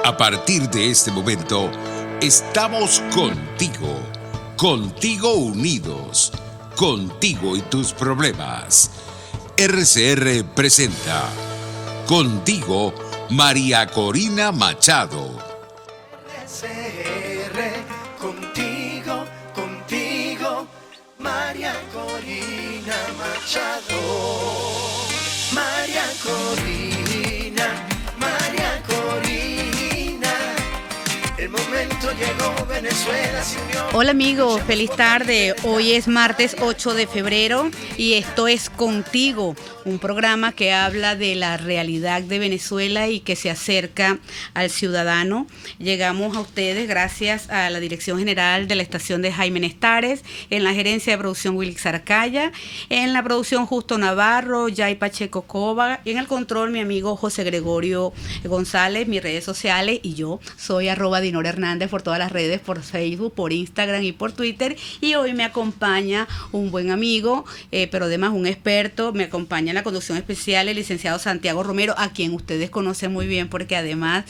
A partir de este momento, estamos contigo, contigo unidos, contigo y tus problemas. RCR presenta Contigo, María Corina Machado. RCR, contigo, María Corina Machado. María Corina, el momento llegó, Venezuela se unió. Hola amigos, feliz tarde. Hoy es martes 8 de febrero y esto es Contigo, un programa que habla de la realidad de Venezuela y que se acerca al ciudadano. Llegamos a ustedes gracias a la Dirección General de la Estación de Jaime Nestares, en la gerencia de producción Wilix Arcaya, en la producción Justo Navarro, Yay Pacheco Cova, en el control mi amigo José Gregorio González, mis redes sociales, y yo soy @Dinora Hernández por todas las redes, por Facebook, por Instagram y por Twitter. Y hoy me acompaña un buen amigo, pero además un experto. Me acompaña en la conducción especial el licenciado Santiago Romero, a quien ustedes conocen muy bien porque además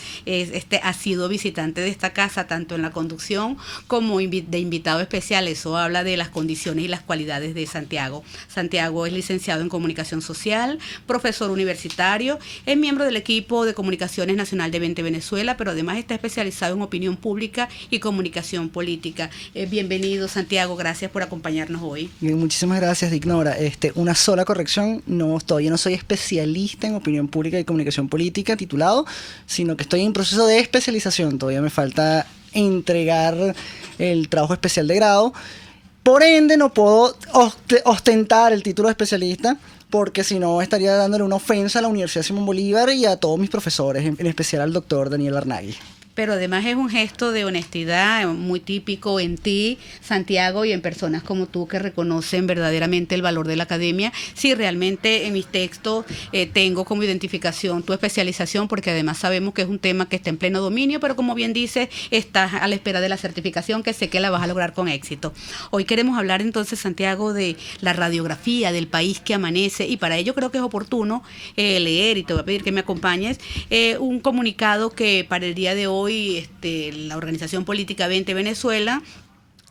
ha sido visitante de esta casa tanto en la conducción como de invitado especial. Eso habla de las condiciones y las cualidades de Santiago. Santiago es licenciado en comunicación social, profesor universitario, es miembro del equipo de comunicaciones nacional de 20 Venezuela, pero además está especializado en opinión pública y comunicación política. Bienvenido, Santiago, gracias por acompañarnos hoy. Bien, muchísimas gracias, Dignora. Una sola corrección, todavía no soy especialista en opinión pública y comunicación política titulado, sino que estoy en proceso de especialización. Todavía me falta entregar el trabajo especial de grado. Por ende, no puedo ostentar el título de especialista, porque si no estaría dándole una ofensa a la Universidad Simón Bolívar y a todos mis profesores, en especial al doctor Daniel Arnagui. Pero además es un gesto de honestidad muy típico en ti, Santiago, y en personas como tú que reconocen verdaderamente el valor de la academia. Sí, realmente en mis textos tengo como identificación tu especialización, porque además sabemos que es un tema que está en pleno dominio, pero como bien dices, estás a la espera de la certificación, que sé que la vas a lograr con éxito. Hoy queremos hablar entonces, Santiago, de la radiografía del país que amanece, y para ello creo que es oportuno leer, y te voy a pedir que me acompañes, un comunicado que para el día de hoy la organización política 20 Venezuela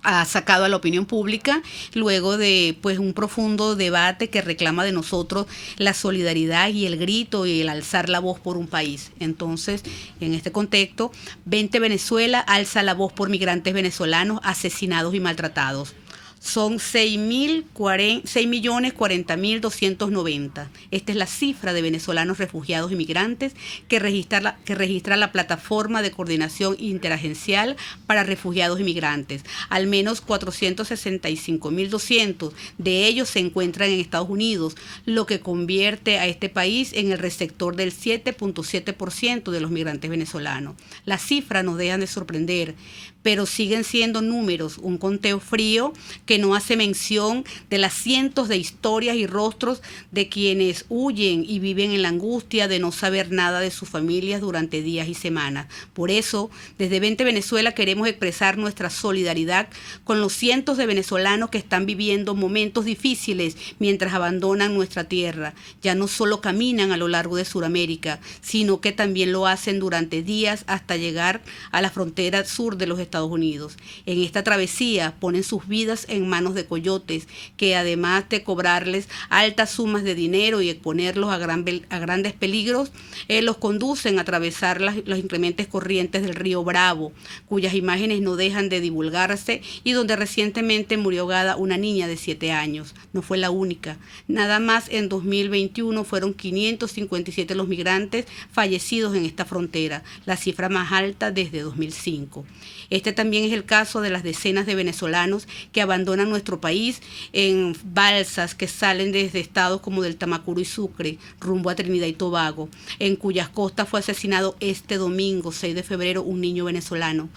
ha sacado a la opinión pública luego de un profundo debate que reclama de nosotros la solidaridad y el grito y el alzar la voz por un país. Entonces, en este contexto, 20 Venezuela alza la voz por migrantes venezolanos asesinados y maltratados. Son 6.040.290. Esta es la cifra de venezolanos refugiados y migrantes que registra la plataforma de coordinación interagencial para refugiados y migrantes. Al menos 465.200 de ellos se encuentran en Estados Unidos, lo que convierte a este país en el receptor del 7.7% de los migrantes venezolanos. Las cifras nos dejan de sorprender, pero siguen siendo números, un conteo frío que no hace mención de las cientos de historias y rostros de quienes huyen y viven en la angustia de no saber nada de sus familias durante días y semanas. Por eso, desde 20 Venezuela queremos expresar nuestra solidaridad con los cientos de venezolanos que están viviendo momentos difíciles mientras abandonan nuestra tierra. Ya no solo caminan a lo largo de Sudamérica, sino que también lo hacen durante días hasta llegar a la frontera sur de los Estados Unidos. En esta travesía ponen sus vidas en manos de coyotes que, además de cobrarles altas sumas de dinero y exponerlos a grandes peligros, los conducen a atravesar las inclementes corrientes del río Bravo, cuyas imágenes no dejan de divulgarse y donde recientemente murió ahogada una niña de 7 años. No fue la única. Nada más en 2021 fueron 557 los migrantes fallecidos en esta frontera, la cifra más alta desde 2005. Este también es el caso de las decenas de venezolanos que abandonan nuestro país en balsas que salen desde estados como del Tamacuro y Sucre, rumbo a Trinidad y Tobago, en cuyas costas fue asesinado este domingo, 6 de febrero, un niño venezolano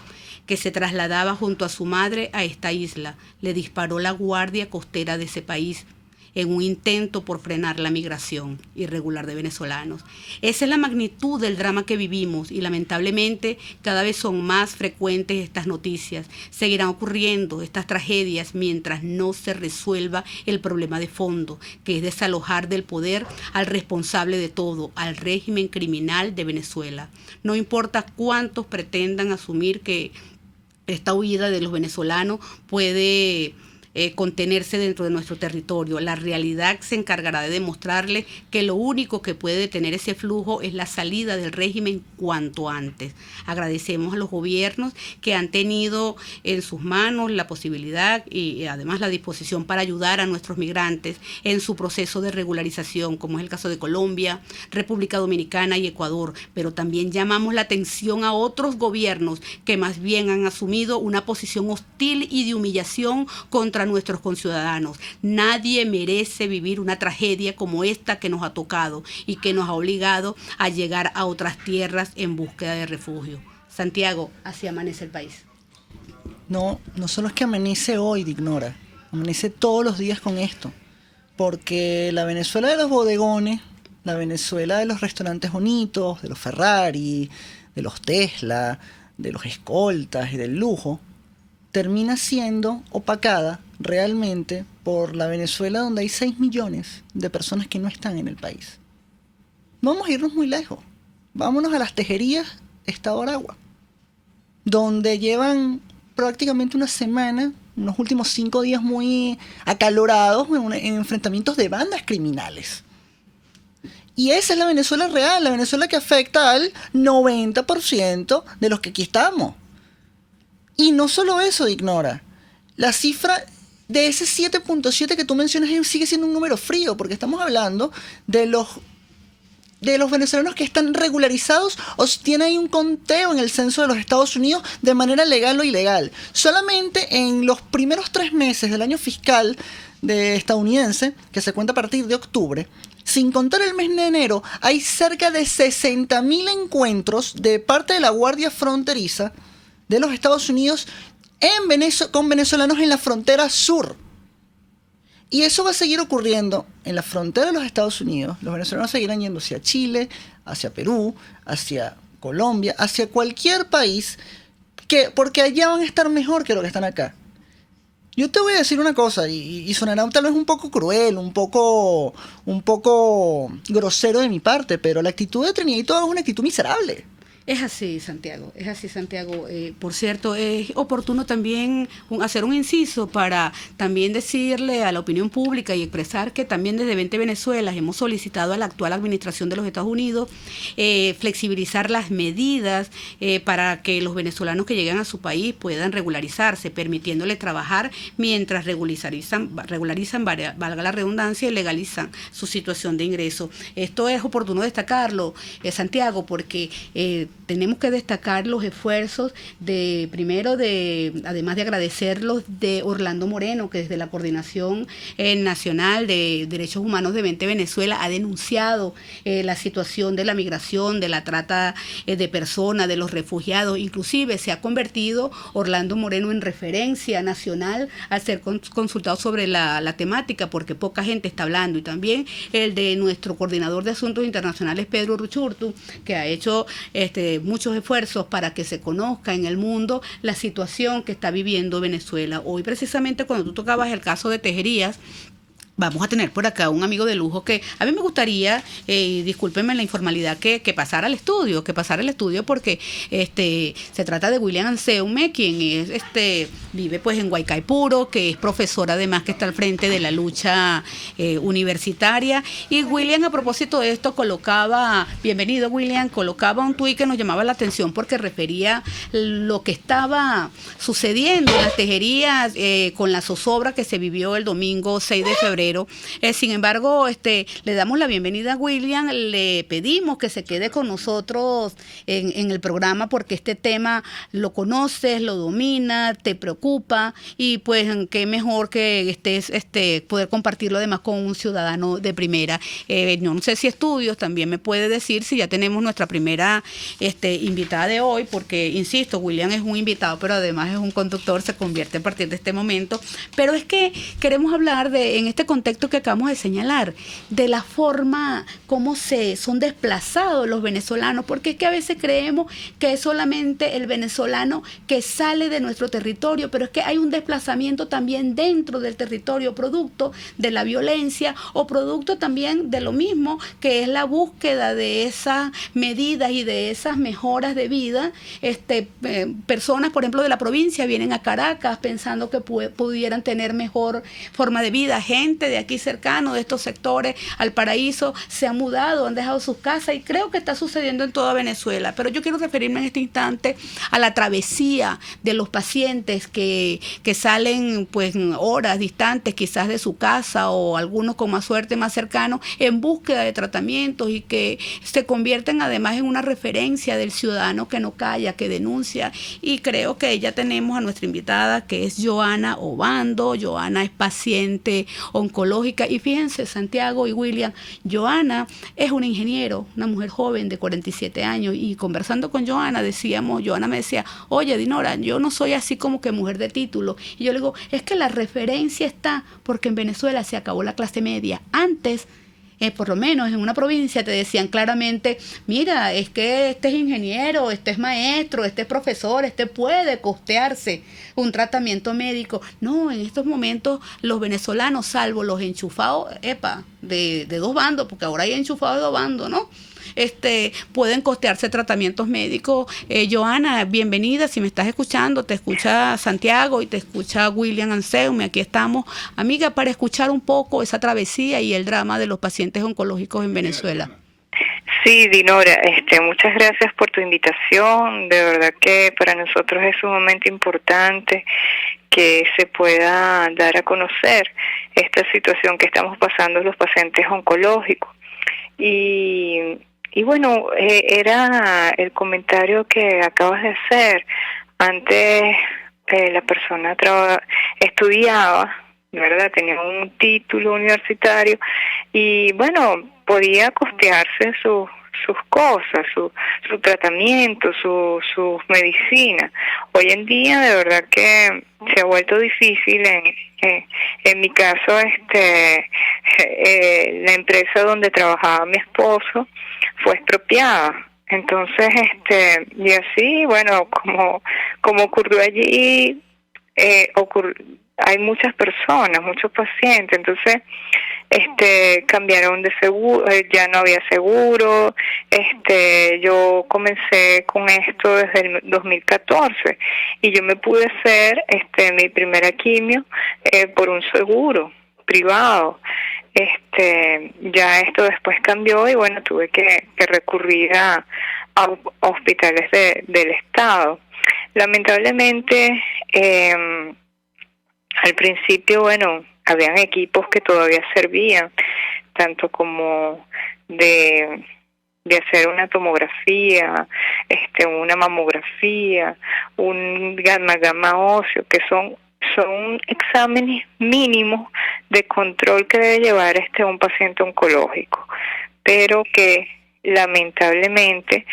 que se trasladaba junto a su madre a esta isla. Le disparó la guardia costera de ese país. en un intento por frenar la migración irregular de venezolanos. Esa es la magnitud del drama que vivimos y lamentablemente cada vez son más frecuentes estas noticias. Seguirán ocurriendo estas tragedias mientras no se resuelva el problema de fondo, que es desalojar del poder al responsable de todo, al régimen criminal de Venezuela. No importa cuántos pretendan asumir que esta huida de los venezolanos puede contenerse dentro de nuestro territorio. La realidad se encargará de demostrarle que lo único que puede detener ese flujo es la salida del régimen cuanto antes. Agradecemos a los gobiernos que han tenido en sus manos la posibilidad y además la disposición para ayudar a nuestros migrantes en su proceso de regularización, como es el caso de Colombia, República Dominicana y Ecuador, pero también llamamos la atención a otros gobiernos que más bien han asumido una posición hostil y de humillación contra nuestros conciudadanos. Nadie merece vivir una tragedia como esta que nos ha tocado y que nos ha obligado a llegar a otras tierras en búsqueda de refugio. Santiago, así amanece el país. No solo es que amanece hoy, Dignora, amanece todos los días con esto, porque la Venezuela de los bodegones, la Venezuela de los restaurantes bonitos, de los Ferrari, de los Tesla, de los escoltas y del lujo, termina siendo opacada realmente por la Venezuela donde hay 6 millones de personas que no están en el país. No vamos a irnos muy lejos. Vámonos a las tejerías Estado Aragua, donde llevan prácticamente una semana, unos últimos 5 días muy acalorados en enfrentamientos de bandas criminales. Y esa es la Venezuela real, la Venezuela que afecta al 90% de los que aquí estamos. Y no solo eso, Ignora. La cifra de ese 7.7 que tú mencionas sigue siendo un número frío, porque estamos hablando de los venezolanos que están regularizados o tiene ahí un conteo en el censo de los Estados Unidos de manera legal o ilegal. Solamente en los primeros 3 meses del año fiscal estadounidense, que se cuenta a partir de octubre, sin contar el mes de enero, hay cerca de 60.000 encuentros de parte de la Guardia Fronteriza de los Estados Unidos con venezolanos en la frontera sur. Y eso va a seguir ocurriendo en la frontera de los Estados Unidos. Los venezolanos seguirán yendo hacia Chile, hacia Perú, hacia Colombia, hacia cualquier país, porque allá van a estar mejor que lo que están acá. Yo te voy a decir una cosa, y sonará tal vez un poco cruel, un poco grosero de mi parte, pero la actitud de Trinidad y Tobago es una actitud miserable. Es así, Santiago, es así, Santiago. Por cierto, es oportuno también hacer un inciso para también decirle a la opinión pública y expresar que también desde 20 Venezuela hemos solicitado a la actual administración de los Estados Unidos flexibilizar las medidas para que los venezolanos que llegan a su país puedan regularizarse, permitiéndole trabajar mientras regularizan, valga la redundancia, y legalizan su situación de ingreso. Esto es oportuno destacarlo, Santiago, porque tenemos que destacar los esfuerzos además de agradecerlos, de Orlando Moreno, que desde la Coordinación Nacional de Derechos Humanos de 20 Venezuela ha denunciado la situación de la migración, de la trata de personas, de los refugiados. Inclusive se ha convertido Orlando Moreno en referencia nacional al ser consultado sobre la temática, porque poca gente está hablando. Y también el de nuestro coordinador de Asuntos Internacionales, Pedro Ruchurtu, que ha hecho muchos esfuerzos para que se conozca en el mundo la situación que está viviendo Venezuela. Hoy precisamente cuando tú tocabas el caso de Tejerías, vamos a tener por acá un amigo de lujo que a mí me gustaría, discúlpenme la informalidad, que pasara al estudio, porque se trata de William Anseume, quien es vive pues en Guaycaipuro, que es profesor además que está al frente de la lucha universitaria. Y William, a propósito de esto, bienvenido William, colocaba un tuit que nos llamaba la atención porque refería lo que estaba sucediendo en las tejerías con la zozobra que se vivió el domingo 6 de febrero. Sin embargo, le damos la bienvenida a William, le pedimos que se quede con nosotros en el programa porque este tema lo conoces, lo domina, te preocupa y pues qué mejor que estés poder compartirlo además con un ciudadano de primera. No sé si Estudios también me puede decir si ya tenemos nuestra primera invitada de hoy, porque insisto, William es un invitado, pero además es un conductor, se convierte a partir de este momento. Pero es que queremos hablar en este contexto contexto que acabamos de señalar, de la forma como son desplazados los venezolanos, porque es que a veces creemos que es solamente el venezolano que sale de nuestro territorio, pero es que hay un desplazamiento también dentro del territorio, producto de la violencia o producto también de lo mismo que es la búsqueda de esas medidas y de esas mejoras de vida. Personas, por ejemplo, de la provincia vienen a Caracas pensando que pudieran tener mejor forma de vida. Gente de aquí cercano, de estos sectores, al Paraíso, se han mudado, han dejado sus casas, y creo que está sucediendo en toda Venezuela. Pero yo quiero referirme en este instante a la travesía de los pacientes que salen pues horas distantes quizás de su casa, o algunos con más suerte más cercanos, en búsqueda de tratamientos, y que se convierten además en una referencia del ciudadano que no calla, que denuncia. Y creo que ya tenemos a nuestra invitada, que es Joana Obando. Joana es paciente oncológica, y fíjense, Santiago y William, Joana es una ingeniero, una mujer joven de 47 años, y conversando con Joana Joana me decía, oye Dinora, yo no soy así como que mujer de título, y yo le digo, es que la referencia está, porque en Venezuela se acabó la clase media. Antes, por lo menos en una provincia, te decían claramente, mira, es que este es ingeniero, este es maestro, este es profesor, este puede costearse un tratamiento médico. No, en estos momentos los venezolanos, salvo los enchufados, de dos bandos, porque ahora hay enchufados de dos bandos, ¿no? Pueden costearse tratamientos médicos. Joana, bienvenida. Si me estás escuchando, te escucha Santiago y te escucha William Anseume. Aquí estamos, amiga, para escuchar un poco esa travesía y el drama de los pacientes oncológicos en Venezuela. Sí, Dinora, muchas gracias por tu invitación. De verdad que para nosotros es sumamente importante que se pueda dar a conocer esta situación que estamos pasando los pacientes oncológicos. Y bueno, era el comentario que acabas de hacer. Antes la persona estudiaba, ¿verdad? Tenía un título universitario y bueno, podía costearse sus cosas, su tratamiento, sus medicinas. Hoy en día de verdad que se ha vuelto difícil. En mi caso, la empresa donde trabajaba mi esposo fue expropiada. Entonces, y así, bueno, como ocurrió allí, hay muchas personas, muchos pacientes. Entonces, cambiaron de seguro, ya no había seguro. Yo comencé con esto desde el 2014 y yo me pude hacer mi primera quimio por un seguro privado. Ya esto después cambió y bueno, tuve que recurrir a hospitales del Estado. Lamentablemente, al principio, bueno, habían equipos que todavía servían, tanto como de hacer una tomografía, una mamografía, un gamma óseo, que son exámenes mínimos de control que debe llevar un paciente oncológico, pero que lamentablemente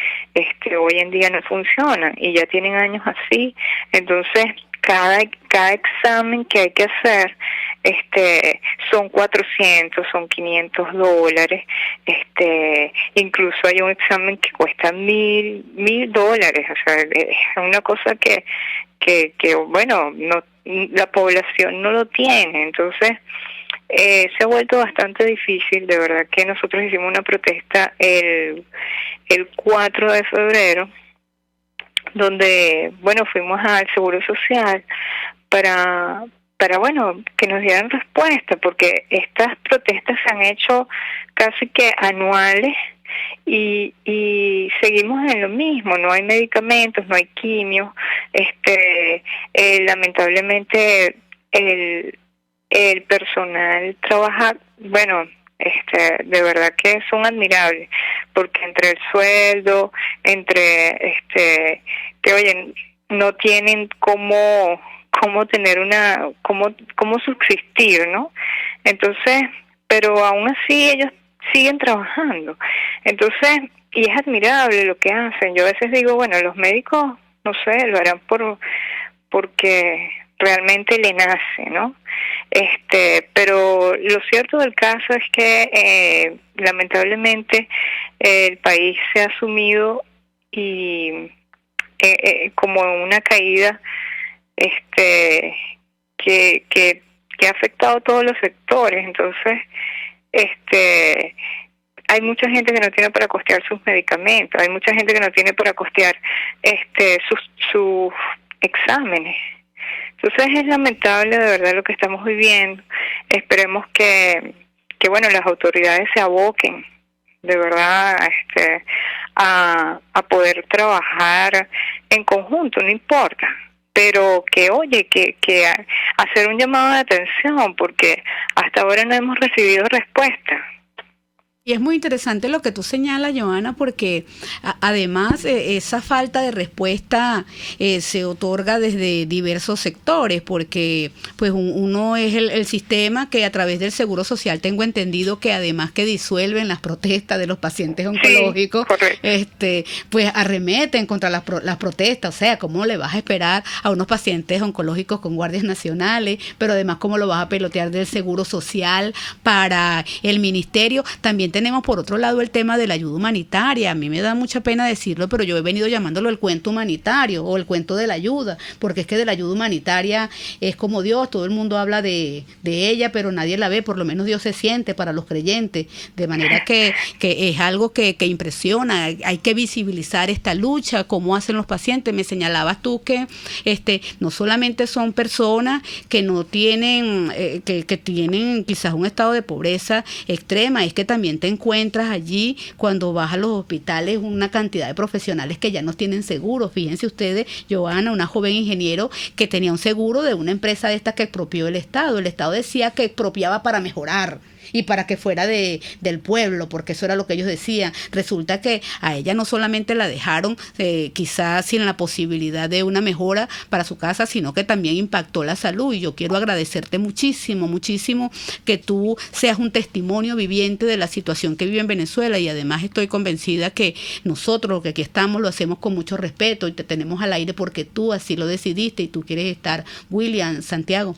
hoy en día no funcionan y ya tienen años así. Entonces cada examen que hay que hacer son 400, son $500, incluso hay un examen que cuesta $1,000, o sea, es una cosa que bueno, no, la población no lo tiene. Entonces se ha vuelto bastante difícil. De verdad que nosotros hicimos una protesta el 4 de febrero, donde, bueno, fuimos al Seguro Social para bueno, que nos dieran respuesta, porque estas protestas se han hecho casi que anuales y seguimos en lo mismo. No hay medicamentos, no hay quimios. Lamentablemente el personal trabaja, bueno, de verdad que son admirables, porque entre el sueldo, que oye, no tienen cómo tener cómo subsistir, ¿no? Entonces, pero aún así ellos siguen trabajando. Entonces, y es admirable lo que hacen. Yo a veces digo, bueno, los médicos, no sé, lo harán porque realmente le nace, ¿no? Pero lo cierto del caso es que lamentablemente el país se ha sumido y como en una caída que ha afectado a todos los sectores. Entonces hay mucha gente que no tiene para costear sus medicamentos, hay mucha gente que no tiene para costear sus exámenes. Entonces es lamentable de verdad lo que estamos viviendo. Esperemos que bueno, las autoridades se aboquen de verdad a poder trabajar en conjunto, no importa, pero que hacer un llamado de atención, porque hasta ahora no hemos recibido respuesta. Y es muy interesante lo que tú señalas, Joana, porque además esa falta de respuesta se otorga desde diversos sectores, porque pues uno es el sistema que a través del Seguro Social tengo entendido que además que disuelven las protestas de los pacientes oncológicos, pues arremeten contra las protestas. O sea, ¿cómo le vas a esperar a unos pacientes oncológicos con guardias nacionales? Pero además, ¿cómo lo vas a pelotear del Seguro Social para el ministerio? También tenemos por otro lado el tema de la ayuda humanitaria. A mí me da mucha pena decirlo, pero yo he venido llamándolo el cuento humanitario o el cuento de la ayuda, porque es que de la ayuda humanitaria es como Dios, todo el mundo habla de ella, pero nadie la ve, por lo menos Dios se siente para los creyentes, de manera que es algo que impresiona. Hay que visibilizar esta lucha, cómo hacen los pacientes. Me señalabas tú que no solamente son personas que no tienen, que tienen quizás un estado de pobreza extrema, es que también te encuentras allí cuando vas a los hospitales una cantidad de profesionales que ya no tienen seguro. Fíjense ustedes, Joana, una joven ingeniero que tenía un seguro de una empresa de estas que expropió el Estado. El Estado decía que expropiaba para mejorar y para que fuera del pueblo, porque eso era lo que ellos decían. Resulta que a ella no solamente la dejaron quizás sin la posibilidad de una mejora para su casa, sino que también impactó la salud. Y yo quiero agradecerte muchísimo, muchísimo que tú seas un testimonio viviente de la situación que vive en Venezuela, y además estoy convencida que nosotros que aquí estamos lo hacemos con mucho respeto y te tenemos al aire porque tú así lo decidiste y tú quieres estar. William, Santiago.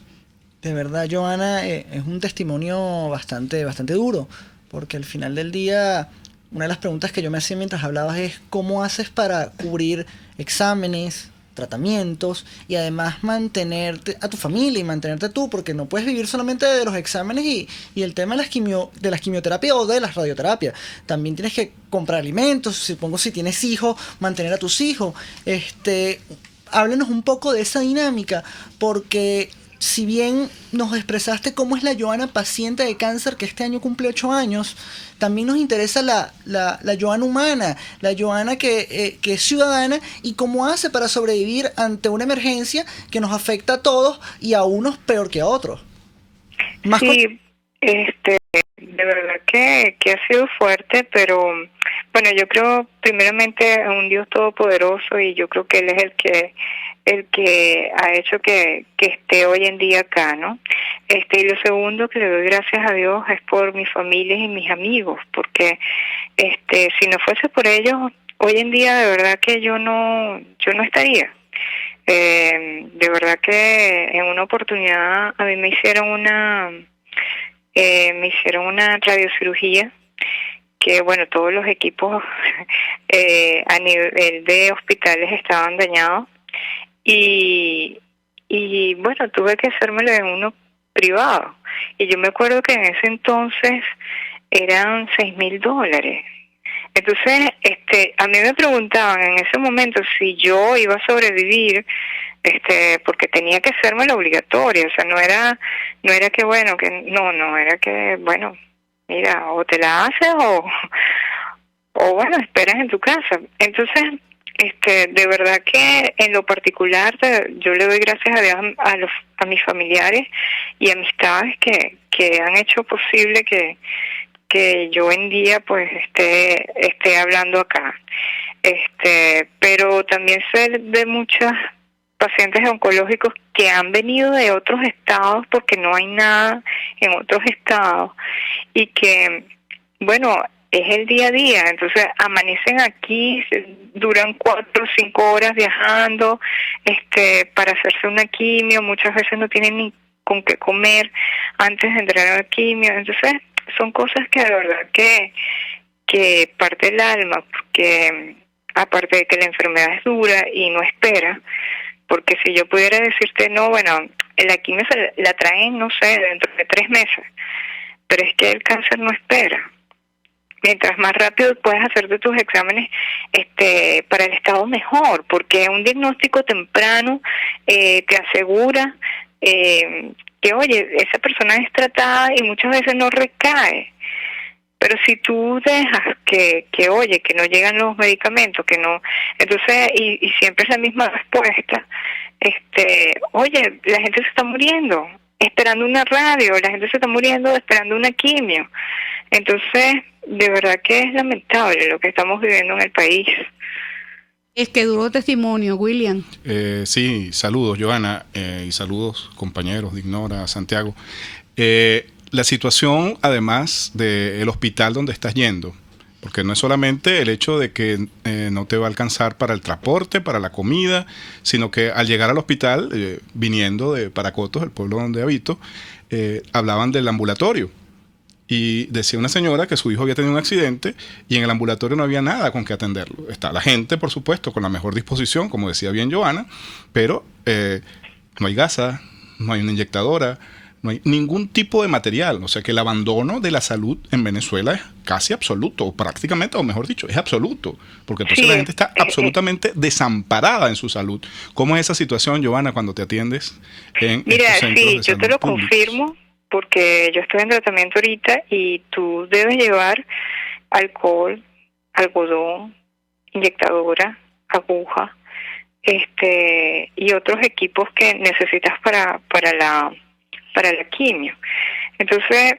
De verdad, Joana, es un testimonio bastante duro, porque al final del día, una de las preguntas que yo me hacía mientras hablabas es ¿cómo haces para cubrir exámenes, tratamientos y además mantenerte a tu familia y mantenerte tú? Porque no puedes vivir solamente de los exámenes y el tema de las quimioterapias o de las radioterapias. También tienes que comprar alimentos, supongo si tienes hijos, mantener a tus hijos. Háblenos un poco de esa dinámica, porque si bien nos expresaste cómo es la Joana paciente de cáncer que este año cumple 8 años, también nos interesa la Joana humana, la Joana que es ciudadana y cómo hace para sobrevivir ante una emergencia que nos afecta a todos y a unos peor que a otros. Sí, de verdad que ha sido fuerte, pero bueno, yo creo primeramente en un Dios todopoderoso, y yo creo que Él es el que ha hecho que esté hoy en día acá, ¿no? Y lo segundo que le doy gracias a Dios es por mi familia y mis amigos, porque si no fuese por ellos, hoy en día de verdad que yo no estaría. De verdad que en una oportunidad a mí me hicieron una radiocirugía, que bueno, todos los equipos a nivel de hospitales estaban dañados, y bueno, tuve que hacérmelo en uno privado, y yo me acuerdo que en ese entonces eran $6,000. Entonces a mí me preguntaban en ese momento si yo iba a sobrevivir, porque tenía que hacérmelo obligatorio. O sea, no era que bueno, no era que bueno, mira, o te la haces o bueno, esperas en tu casa. Entonces de verdad que en lo particular yo le doy gracias a Dios a mis familiares y amistades que han hecho posible que yo en día pues esté hablando acá. Pero también sé de muchas pacientes oncológicos que han venido de otros estados porque no hay nada en otros estados, y que bueno, es el día a día. Entonces amanecen aquí, duran 4 o 5 horas viajando para hacerse una quimio, muchas veces no tienen con qué comer antes de entrar a la quimio. Entonces, son cosas que de verdad que parte el alma, porque aparte de que la enfermedad es dura y no espera, porque si yo pudiera decirte, no, bueno, la quimio la traen, no sé, dentro de 3 meses, pero es que el cáncer no espera. Mientras más rápido puedes hacerte tus exámenes para el estado mejor, porque un diagnóstico temprano te asegura que, oye, esa persona es tratada y muchas veces no recae. Pero si tú dejas que oye, que no llegan los medicamentos, que no, entonces, y siempre es la misma respuesta, oye, la gente se está muriendo esperando una radio, la gente se está muriendo esperando una quimio. Entonces, de verdad que es lamentable lo que estamos viviendo en el país. Es que duro testimonio, William. Sí, saludos, Johanna, y saludos, compañeros de Ignora, Santiago. La situación, además del hospital donde estás yendo, porque no es solamente el hecho de que no te va a alcanzar para el transporte, para la comida, sino que al llegar al hospital, viniendo de Paracotos, el pueblo donde habito, hablaban del ambulatorio. Y decía una señora que su hijo había tenido un accidente y en el ambulatorio no había nada con que atenderlo. Está la gente, por supuesto, con la mejor disposición, como decía bien Johanna, pero no hay gasa, no hay una inyectadora, no hay ningún tipo de material. O sea que el abandono de la salud en Venezuela es casi absoluto, o prácticamente, o mejor dicho, es absoluto. Porque entonces Sí, la gente está absolutamente desamparada en su salud. ¿Cómo es esa situación, Johanna, cuando te atiendes en Mira, estos centros sí, de yo salud te lo públicos? confirmo, porque yo estoy en tratamiento ahorita y tú debes llevar alcohol, algodón, inyectadora, aguja, y otros equipos que necesitas para la quimio. Entonces,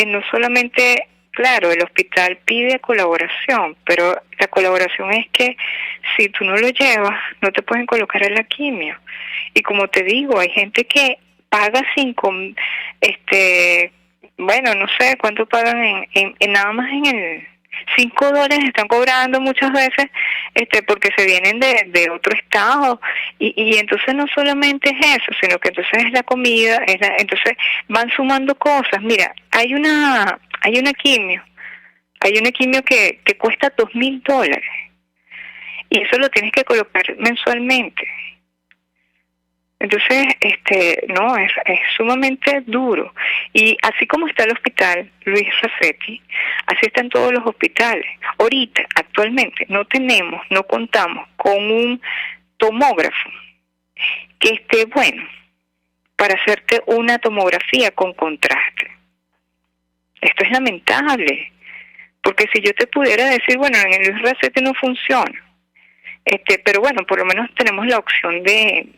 no solamente, claro, el hospital pide colaboración, pero la colaboración es que si tú no lo llevas, no te pueden colocar en la quimio. Y como te digo, hay gente que paga bueno, no sé cuánto pagan en nada más en el $5 están cobrando muchas veces, porque se vienen de otro estado, y entonces no solamente es eso, sino que entonces es la comida, entonces van sumando cosas. Mira, hay una quimio que cuesta $2,000, y eso lo tienes que colocar mensualmente. Entonces, no, es sumamente duro. Y así como está el hospital Luis Racetti, así están todos los hospitales. Ahorita, actualmente, no contamos con un tomógrafo que esté bueno para hacerte una tomografía con contraste. Esto es lamentable, porque si yo te pudiera decir, bueno, en el Luis Racetti no funciona, pero bueno, por lo menos tenemos la opción de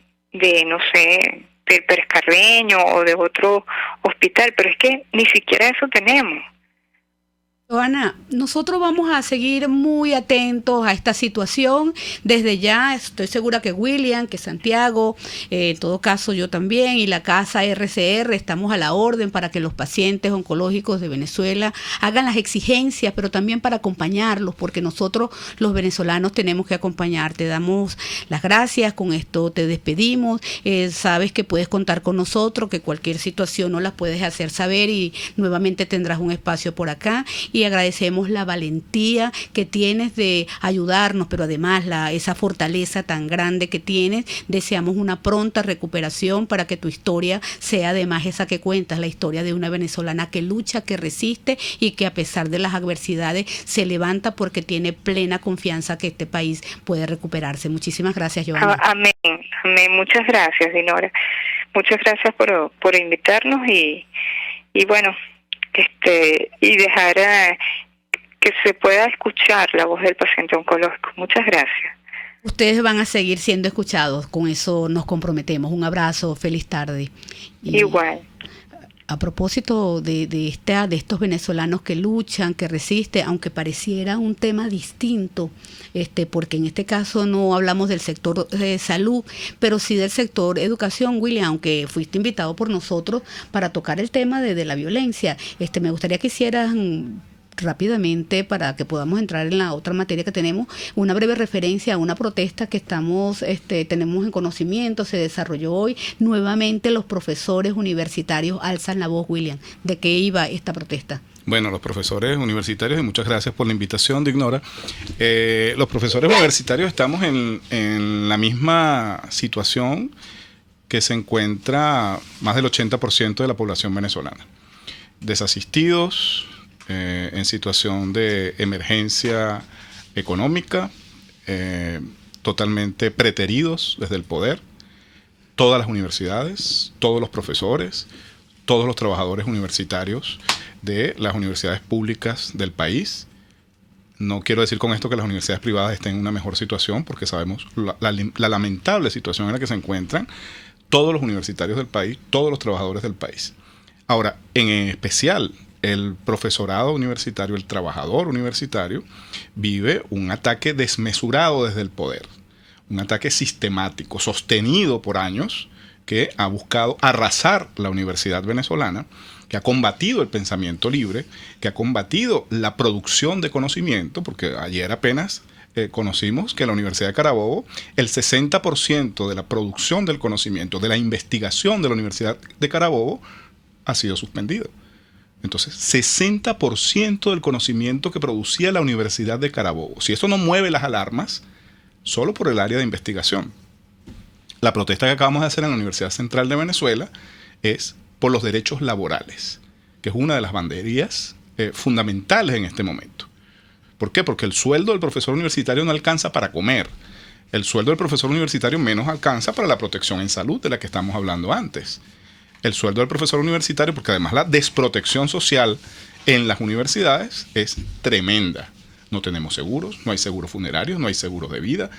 no sé, del Pérez Carreño o de otro hospital, pero es que ni siquiera eso tenemos. Johanna, nosotros vamos a seguir muy atentos a esta situación. Desde ya estoy segura que William, que Santiago, en todo caso yo también, y la Casa RCR estamos a la orden para que los pacientes oncológicos de Venezuela hagan las exigencias, pero también para acompañarlos, porque nosotros los venezolanos tenemos que acompañar. Te damos las gracias, con esto te despedimos. Sabes que puedes contar con nosotros, que cualquier situación nos la puedes hacer saber y nuevamente tendrás un espacio por acá. Y agradecemos la valentía que tienes de ayudarnos, pero además esa fortaleza tan grande que tienes. Deseamos una pronta recuperación para que tu historia sea además esa que cuentas, la historia de una venezolana que lucha, que resiste y que a pesar de las adversidades se levanta porque tiene plena confianza que este país puede recuperarse. Muchísimas gracias, Johanna. Amén, amén. Muchas gracias, Dinora. Muchas gracias por invitarnos y bueno, y dejar que se pueda escuchar la voz del paciente oncológico. Muchas gracias. Ustedes van a seguir siendo escuchados, con eso nos comprometemos. Un abrazo, feliz tarde. Igual. A propósito de estos venezolanos que luchan, que resisten, aunque pareciera un tema distinto, porque en este caso no hablamos del sector de salud, pero sí del sector educación, William, aunque fuiste invitado por nosotros para tocar el tema de la violencia. Me gustaría que hicieras rápidamente, para que podamos entrar en la otra materia que tenemos, una breve referencia a una protesta que tenemos en conocimiento, se desarrolló hoy. Nuevamente los profesores universitarios alzan la voz, William. ¿De qué iba esta protesta? Bueno, los profesores universitarios, y muchas gracias por la invitación, Dignora. Los profesores universitarios estamos en la misma situación que se encuentra más del 80% de la población venezolana. Desasistidos, en situación de emergencia económica, totalmente preteridos desde el poder. Todas las universidades, todos los profesores, todos los trabajadores universitarios de las universidades públicas del país. No quiero decir con esto que las universidades privadas estén en una mejor situación, porque sabemos la lamentable situación en la que se encuentran todos los universitarios del país, todos los trabajadores del país. Ahora, en especial, el profesorado universitario, el trabajador universitario, vive un ataque desmesurado desde el poder, un ataque sistemático, sostenido por años, que ha buscado arrasar la universidad venezolana, que ha combatido el pensamiento libre, que ha combatido la producción de conocimiento, porque ayer apenas conocimos que en la Universidad de Carabobo el 60% de la producción del conocimiento, de la investigación de la Universidad de Carabobo, ha sido suspendido. Entonces, 60% del conocimiento que producía la Universidad de Carabobo. Si eso no mueve las alarmas, solo por el área de investigación. La protesta que acabamos de hacer en la Universidad Central de Venezuela es por los derechos laborales, que es una de las banderías fundamentales en este momento. ¿Por qué? Porque el sueldo del profesor universitario no alcanza para comer. El sueldo del profesor universitario menos alcanza para la protección en salud de la que estamos hablando antes. El sueldo del profesor universitario, porque además la desprotección social en las universidades es tremenda. No tenemos seguros, no hay seguros funerarios, no hay seguros de vida.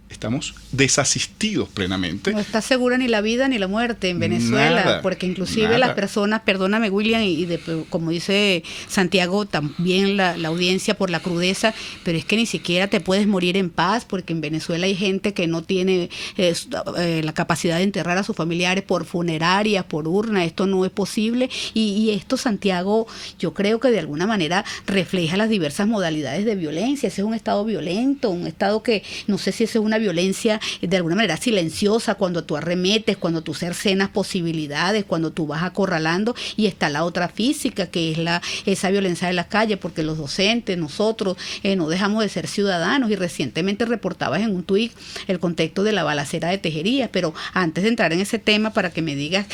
Estamos desasistidos plenamente. No está segura ni la vida ni la muerte en Venezuela, Nada, porque inclusive nada. las personas, perdóname William, como dice Santiago, también la audiencia por la crudeza, pero es que ni siquiera te puedes morir en paz, porque en Venezuela hay gente que no tiene la capacidad de enterrar a sus familiares por funerarias, por urna. Esto no es posible, y esto, Santiago, yo creo que de alguna manera refleja las diversas modalidades de violencia. Ese es un estado violento, un estado que no sé si ese es una violencia de alguna manera silenciosa, cuando tú arremetes, cuando tú cercenas posibilidades, cuando tú vas acorralando, y está la otra física, que es esa violencia de la calle, porque los docentes, nosotros, no dejamos de ser ciudadanos. Y recientemente reportabas en un tuit el contexto de la balacera de Tejerías, pero antes de entrar en ese tema, para que me digas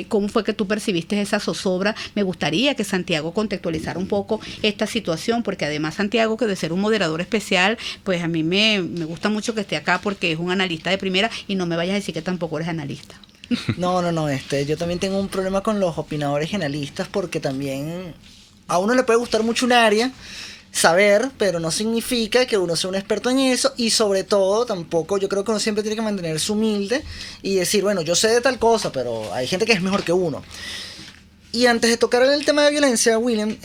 cómo fue que tú percibiste esa zozobra, me gustaría que Santiago contextualizara un poco esta situación, porque además Santiago, que de ser un moderador especial, pues a mí me gusta mucho que esté acá, porque es un analista de primera, y no me vayas a decir que tampoco eres analista. No, yo también tengo un problema con los opinadores y analistas, porque también a uno le puede gustar mucho un área, saber, pero no significa que uno sea un experto en eso, y sobre todo tampoco, yo creo que uno siempre tiene que mantenerse humilde y decir, bueno, yo sé de tal cosa, pero hay gente que es mejor que uno. Y antes de tocar el tema de violencia, William,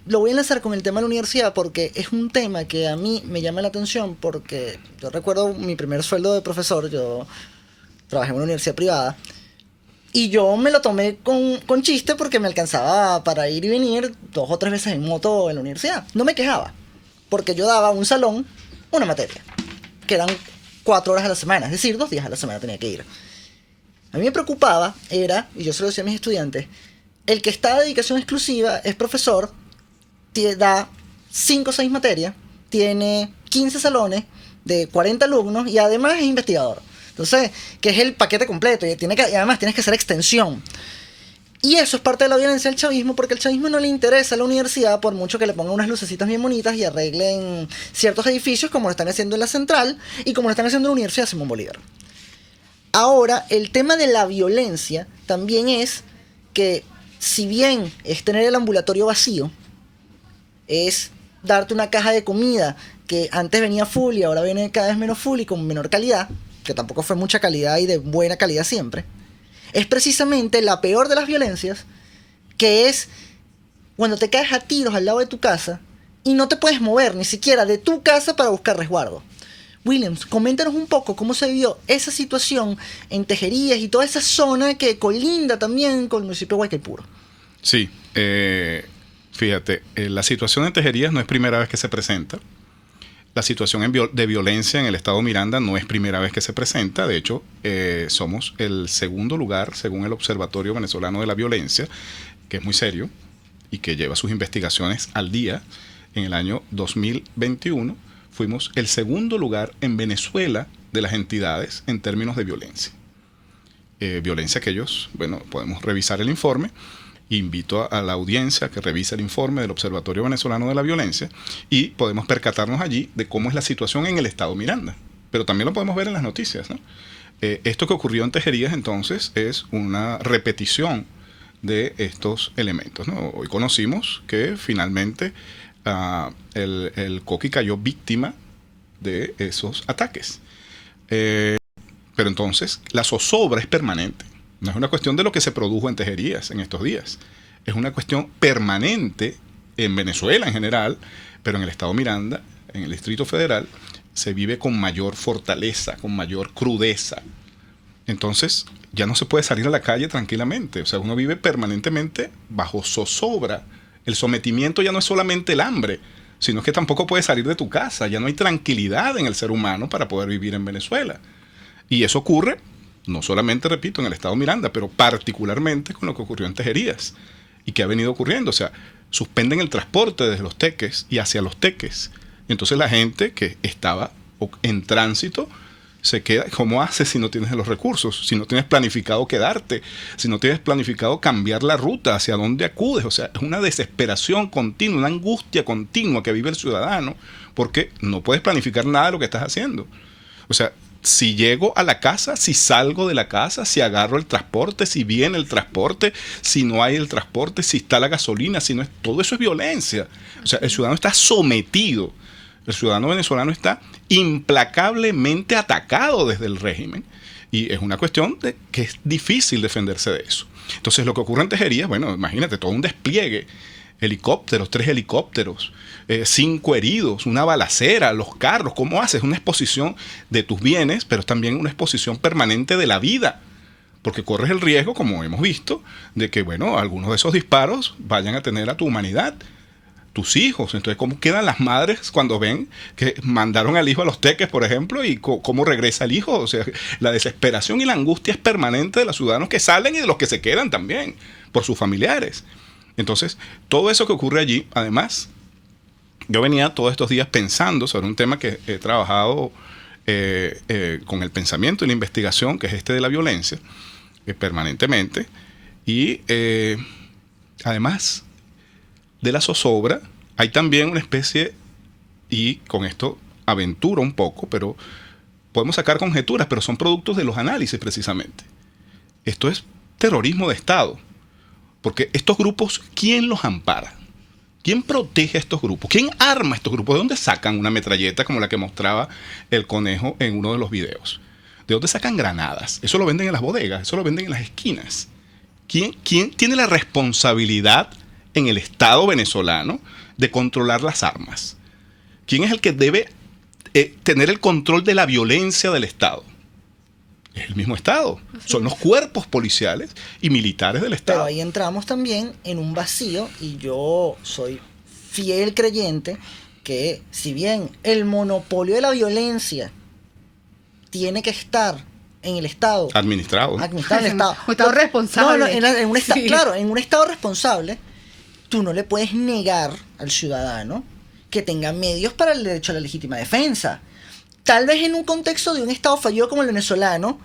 lo voy a enlazar con el tema de la universidad, porque es un tema que a mí me llama la atención, porque yo recuerdo mi primer sueldo de profesor. Yo trabajé en una universidad privada, y yo me lo tomé con chiste, porque me alcanzaba para ir y venir 2 o 3 veces en moto en la universidad. No me quejaba, porque yo daba un salón, una materia, que eran 4 horas a la semana, es decir, 2 días a la semana tenía que ir. A mí me preocupaba, y yo se lo decía a mis estudiantes, el que está a dedicación exclusiva es profesor, da 5 o 6 materias, tiene 15 salones de 40 alumnos, y además es investigador. Entonces, que es el paquete completo, y además tienes que hacer extensión. Y eso es parte de la violencia del chavismo, porque al chavismo no le interesa a la universidad, por mucho que le pongan unas lucecitas bien bonitas y arreglen ciertos edificios, como lo están haciendo en la Central y como lo están haciendo en la Universidad Simón Bolívar. Ahora, el tema de la violencia también es que, si bien es tener el ambulatorio vacío, es darte una caja de comida que antes venía full y ahora viene cada vez menos full y con menor calidad, que tampoco fue mucha calidad y de buena calidad siempre, es precisamente la peor de las violencias, que es cuando te caes a tiros al lado de tu casa y no te puedes mover ni siquiera de tu casa para buscar resguardo. Williams, coméntanos un poco cómo se vivió esa situación en Tejerías y toda esa zona que colinda también con el municipio de Guaycaipuro. Sí, Fíjate, la situación en Tejerías no es primera vez que se presenta. La situación de violencia en el estado Miranda no es primera vez que se presenta. De hecho, somos el segundo lugar, según el Observatorio Venezolano de la Violencia, que es muy serio y que lleva sus investigaciones al día. En el año 2021 fuimos el segundo lugar en Venezuela de las entidades en términos de violencia. Violencia que ellos, bueno, podemos revisar el informe. Invito a la audiencia a que revise el informe del Observatorio Venezolano de la Violencia y podemos percatarnos allí de cómo es la situación en el estado Miranda. Pero también lo podemos ver en las noticias, ¿no? Esto que ocurrió en Tejerías entonces es una repetición de estos elementos, ¿no? Hoy conocimos que finalmente el Coqui cayó víctima de esos ataques. Pero entonces la zozobra es permanente. No es una cuestión de lo que se produjo en Tejerías en estos días. Es una cuestión permanente en Venezuela en general, pero en el estado Miranda, en el Distrito Federal, se vive con mayor fortaleza, con mayor crudeza. Entonces, ya no se puede salir a la calle tranquilamente. O sea, uno vive permanentemente bajo zozobra. El sometimiento ya no es solamente el hambre, sino que tampoco puedes salir de tu casa. Ya no hay tranquilidad en el ser humano para poder vivir en Venezuela. Y eso ocurre no solamente, repito, en el estado Miranda, pero particularmente con lo que ocurrió en Tejerías y que ha venido ocurriendo. O sea, suspenden el transporte desde los Teques y hacia los Teques. Y entonces la gente que estaba en tránsito se queda. ¿Cómo haces si no tienes los recursos? Si no tienes planificado quedarte, si no tienes planificado cambiar la ruta, hacia dónde acudes. O sea, es una desesperación continua, una angustia continua que vive el ciudadano porque no puedes planificar nada de lo que estás haciendo. O sea, si llego a la casa, si salgo de la casa, si agarro el transporte, si viene el transporte, si no hay el transporte, si está la gasolina, si no es, todo eso es violencia. O sea, el ciudadano está sometido. El ciudadano venezolano está implacablemente atacado desde el régimen. Y es una cuestión de que es difícil defenderse de eso. Entonces, lo que ocurre en Tejerías, bueno, imagínate, todo un despliegue. Helicópteros, 3 helicópteros, 5 heridos, una balacera, los carros. ¿Cómo haces? Una exposición de tus bienes, pero también una exposición permanente de la vida. Porque corres el riesgo, como hemos visto, de que, bueno, algunos de esos disparos vayan a tener a tu humanidad, tus hijos. Entonces, ¿cómo quedan las madres cuando ven que mandaron al hijo a los Teques, por ejemplo, y cómo regresa el hijo? O sea, la desesperación y la angustia es permanente de los ciudadanos que salen y de los que se quedan también, por sus familiares. Entonces, todo eso que ocurre allí, además, yo venía todos estos días pensando sobre un tema que he trabajado con el pensamiento y la investigación, que es este de la violencia, permanentemente. Y además de la zozobra, hay también una especie, y con esto aventuro un poco, pero podemos sacar conjeturas, pero son productos de los análisis precisamente. Esto es terrorismo de Estado. Porque estos grupos, ¿quién los ampara? ¿Quién protege a estos grupos? ¿Quién arma a estos grupos? ¿De dónde sacan una metralleta como la que mostraba el conejo en uno de los videos? ¿De dónde sacan granadas? Eso lo venden en las bodegas, eso lo venden en las esquinas. ¿Quién tiene la responsabilidad en el Estado venezolano de controlar las armas? ¿Quién es el que debe tener el control de la violencia del Estado? Es el mismo Estado. Son los cuerpos policiales y militares del Estado. Pero ahí entramos también en un vacío, y yo soy fiel creyente que si bien el monopolio de la violencia tiene que estar en el Estado administrado en el Estado. Un Estado responsable. No, en un Estado, Sí. claro, en un Estado responsable, tú no le puedes negar al ciudadano que tenga medios para el derecho a la legítima defensa. Tal vez en un contexto de un Estado fallido como el venezolano,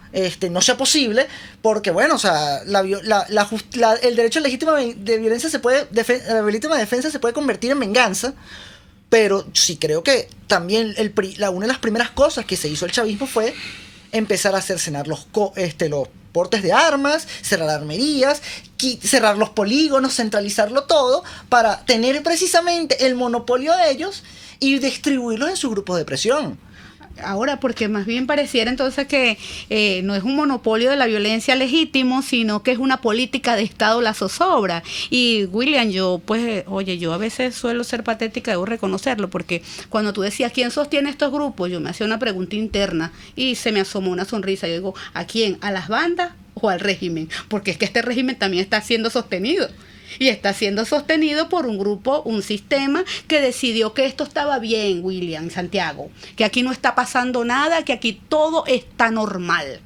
no sea posible, porque bueno, o sea, el derecho a la legítima de violencia la legítima defensa se puede convertir en venganza, pero sí creo que también una de las primeras cosas que se hizo el chavismo fue empezar a cercenar los portes de armas, cerrar armerías, cerrar los polígonos, centralizarlo todo, para tener precisamente el monopolio de ellos y distribuirlos en sus grupos de presión. Ahora, porque más bien pareciera entonces que no es un monopolio de la violencia legítimo, sino que es una política de Estado la zozobra. Y William, yo a veces suelo ser patética, debo reconocerlo, porque cuando tú decías quién sostiene estos grupos, yo me hacía una pregunta interna y se me asomó una sonrisa. Yo digo, ¿a quién? ¿A las bandas o al régimen? Porque es que este régimen también está siendo sostenido. Y está siendo sostenido por un grupo, un sistema que decidió que esto estaba bien, William, Santiago, que aquí no está pasando nada, que aquí todo está normal.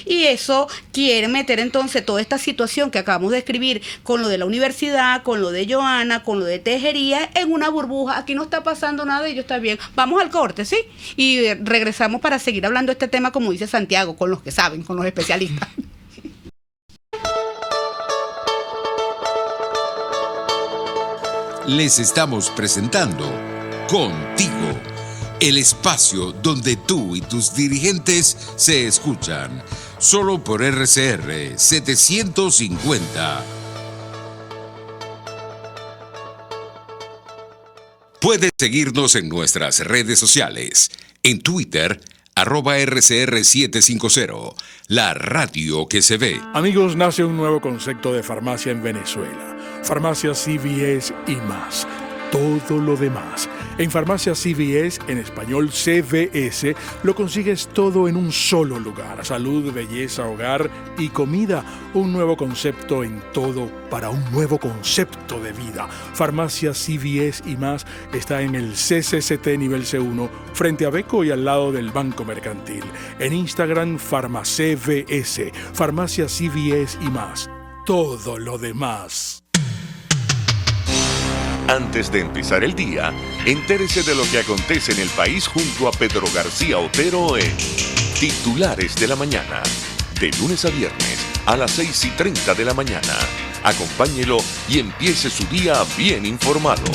Y eso quiere meter entonces toda esta situación que acabamos de escribir con lo de la universidad, con lo de Joana, con lo de Tejería, en una burbuja. Aquí no está pasando nada y yo está bien. Vamos al corte, ¿sí? Y regresamos para seguir hablando de este tema, como dice Santiago, con los que saben, con los especialistas. Les estamos presentando Contigo, el espacio donde tú y tus dirigentes se escuchan, solo por RCR 750. Puedes seguirnos en nuestras redes sociales, en Twitter, @RCR750, la radio que se ve. Amigos, nace un nuevo concepto de farmacia en Venezuela. Farmacia CVS y más. Todo lo demás. En Farmacia CVS, en español CVS, lo consigues todo en un solo lugar. Salud, belleza, hogar y comida. Un nuevo concepto en todo para un nuevo concepto de vida. Farmacia CVS y más está en el CCCT nivel C1, frente a Beco y al lado del Banco Mercantil. En Instagram, FarmaCVS. Farmacia CVS y más. Todo lo demás. Antes de empezar el día, entérese de lo que acontece en el país junto a Pedro García Otero en Titulares de la Mañana. De lunes a viernes a las 6:30 de la mañana. Acompáñelo y empiece su día bien informado.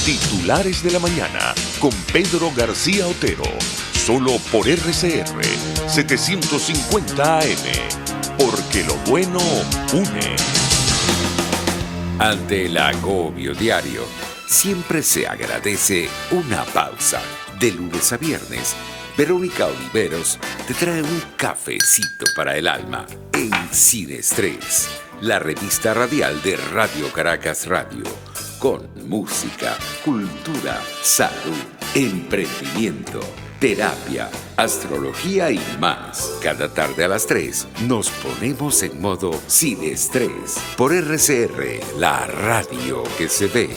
Titulares de la Mañana con Pedro García Otero. Solo por RCR 750 AM. Porque lo bueno une. Ante el agobio diario, siempre se agradece una pausa. De lunes a viernes, Verónica Oliveros te trae un cafecito para el alma en Sin Estrés, la revista radial de Radio Caracas Radio, con música, cultura, salud, emprendimiento, terapia, astrología y más. Cada tarde a las 3 nos ponemos en modo Sin Estrés por RCR, la radio que se ve.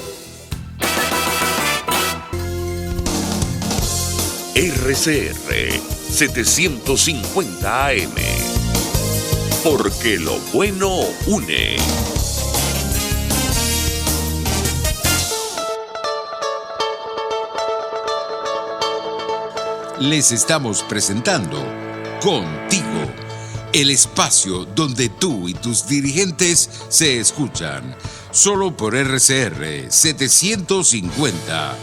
RCR 750 AM. Porque lo bueno une. Les estamos presentando Contigo, el espacio donde tú y tus dirigentes se escuchan, solo por RCR 750.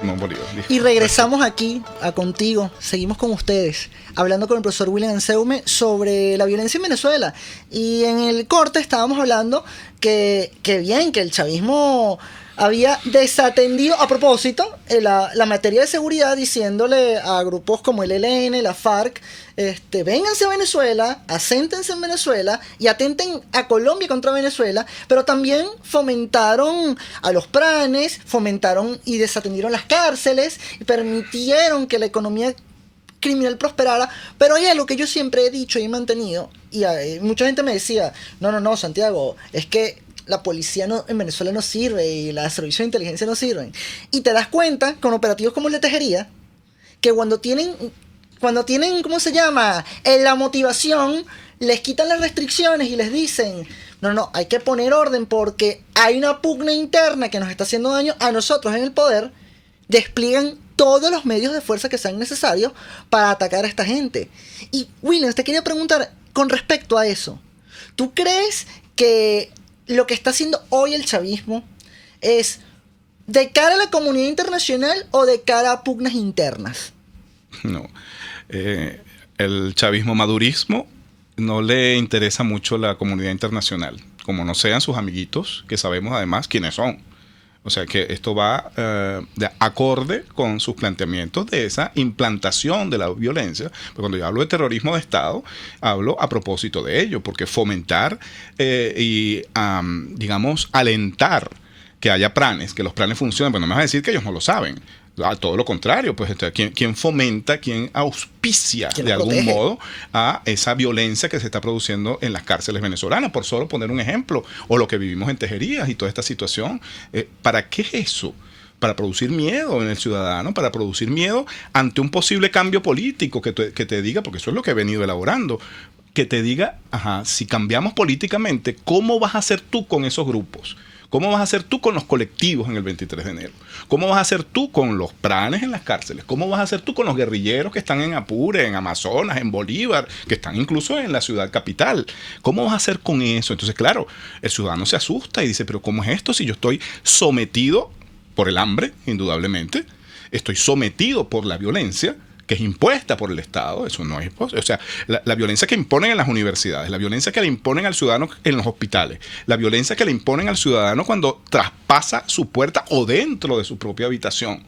No, Bolívar, Y regresamos aquí a Contigo, seguimos con ustedes, hablando con el profesor William Anseume sobre la violencia en Venezuela. Y en el corte estábamos hablando que el chavismo había desatendido a propósito la materia de seguridad, diciéndole a grupos como el ELN, la FARC, vénganse a Venezuela, aséntense en Venezuela y atenten a Colombia contra Venezuela, pero también fomentaron a los pranes, fomentaron y desatendieron las cárceles y permitieron que la economía criminal prosperara. Pero hay algo que yo siempre he dicho y he mantenido, y mucha gente me decía, no, Santiago, es que la policía en Venezuela no sirve y los servicios de inteligencia no sirven. Y te das cuenta con operativos como el de Tejería, que cuando tienen, ¿cómo se llama?, la motivación, les quitan las restricciones y les dicen, no, hay que poner orden porque hay una pugna interna que nos está haciendo daño a nosotros en el poder, despliegan todos los medios de fuerza que sean necesarios para atacar a esta gente. Y William, te quería preguntar con respecto a eso, ¿tú crees que lo que está haciendo hoy el chavismo es de cara a la comunidad internacional o de cara a pugnas internas? No. El chavismo madurismo no le interesa mucho la comunidad internacional, como no sean sus amiguitos, que sabemos además quiénes son. O sea que esto va de acorde con sus planteamientos de esa implantación de la violencia. Porque cuando yo hablo de terrorismo de Estado, hablo a propósito de ello, porque fomentar y, digamos, alentar que haya planes, que los planes funcionen, pero no me vas a decir que ellos no lo saben. Todo lo contrario, pues ¿quién fomenta, quién auspicia de algún protege? modo a esa violencia que se está produciendo en las cárceles venezolanas? Por solo poner un ejemplo, o lo que vivimos en Tejerías y toda esta situación. ¿Para qué es eso? Para producir miedo en el ciudadano, para producir miedo ante un posible cambio político que te diga, porque eso es lo que he venido elaborando, que te diga, si cambiamos políticamente, ¿cómo vas a hacer tú con esos grupos? ¿Cómo vas a hacer tú con los colectivos en el 23 de enero? ¿Cómo vas a hacer tú con los pranes en las cárceles? ¿Cómo vas a hacer tú con los guerrilleros que están en Apure, en Amazonas, en Bolívar, que están incluso en la ciudad capital? ¿Cómo vas a hacer con eso? Entonces, claro, el ciudadano se asusta y dice, pero ¿cómo es esto si yo estoy sometido por el hambre, indudablemente? Estoy sometido por la violencia que es impuesta por el Estado. Eso no es, o sea, la violencia que imponen en las universidades, la violencia que le imponen al ciudadano en los hospitales, la violencia que le imponen al ciudadano cuando traspasa su puerta o dentro de su propia habitación.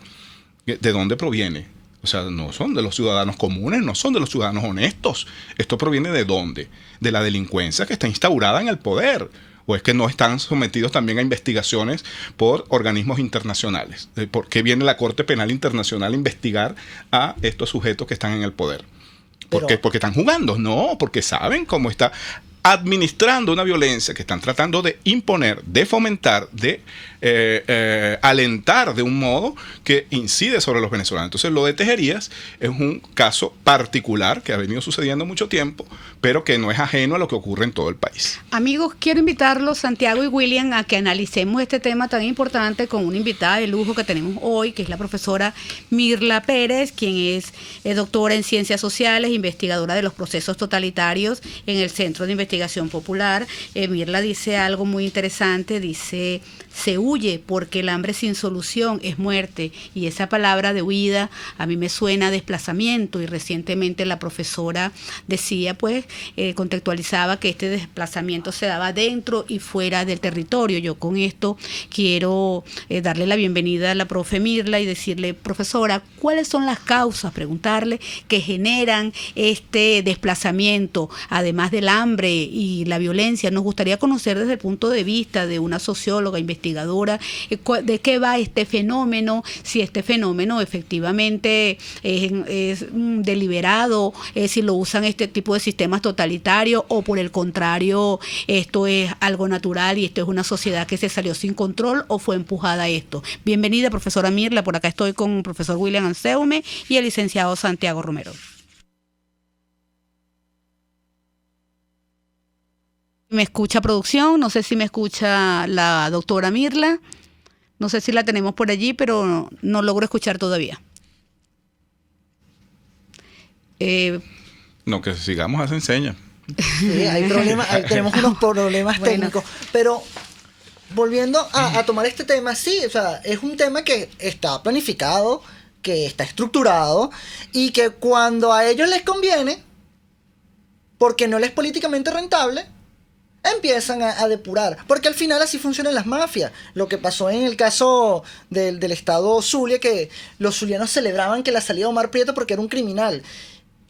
¿De dónde proviene? O sea, no son de los ciudadanos comunes, no son de los ciudadanos honestos. ¿Esto proviene de dónde? De la delincuencia que está instaurada en el poder. ¿O es que no están sometidos también a investigaciones por organismos internacionales? ¿Por qué viene la Corte Penal Internacional a investigar a estos sujetos que están en el poder? ¿Porque están jugando? No, porque saben cómo está administrando una violencia que están tratando de imponer, de fomentar, de alentar de un modo que incide sobre los venezolanos. Entonces, lo de Tejerías es un caso particular que ha venido sucediendo mucho tiempo, pero que no es ajeno a lo que ocurre en todo el país. Amigos, quiero invitarlos, Santiago y William, a que analicemos este tema tan importante con una invitada de lujo que tenemos hoy, que es la profesora Mirla Pérez, quien es doctora en Ciencias Sociales, investigadora de los procesos totalitarios en el Centro de Investigación Popular. Mirla dice algo muy interesante, dice: se huye porque el hambre sin solución es muerte, y esa palabra de huida a mí me suena a desplazamiento, y recientemente la profesora decía, pues, contextualizaba que este desplazamiento se daba dentro y fuera del territorio. Yo con esto quiero darle la bienvenida a la profe Mirla y decirle, profesora, ¿cuáles son las causas, preguntarle, que generan este desplazamiento, además del hambre y la violencia? Nos gustaría conocer desde el punto de vista de una socióloga, investigadora, de qué va este fenómeno, si este fenómeno efectivamente es deliberado, si lo usan este tipo de sistemas totalitarios, o por el contrario, esto es algo natural y esto es una sociedad que se salió sin control o fue empujada a esto. Bienvenida, profesora Mirla. Por acá estoy con el profesor William Anseume y el licenciado Santiago Romero. ¿Me escucha producción? No sé si me escucha la doctora Mirla. No sé si la tenemos por allí, pero no logro escuchar todavía. No, que sigamos a se enseña. Sí, hay problemas, tenemos unos problemas técnicos, pero volviendo a tomar este tema, sí, o sea, es un tema que está planificado, que está estructurado, y que cuando a ellos les conviene, porque no les es políticamente rentable, empiezan a depurar, porque al final así funcionan las mafias. Lo que pasó en el caso del estado Zulia, que los zulianos celebraban que la salida de Omar Prieto porque era un criminal.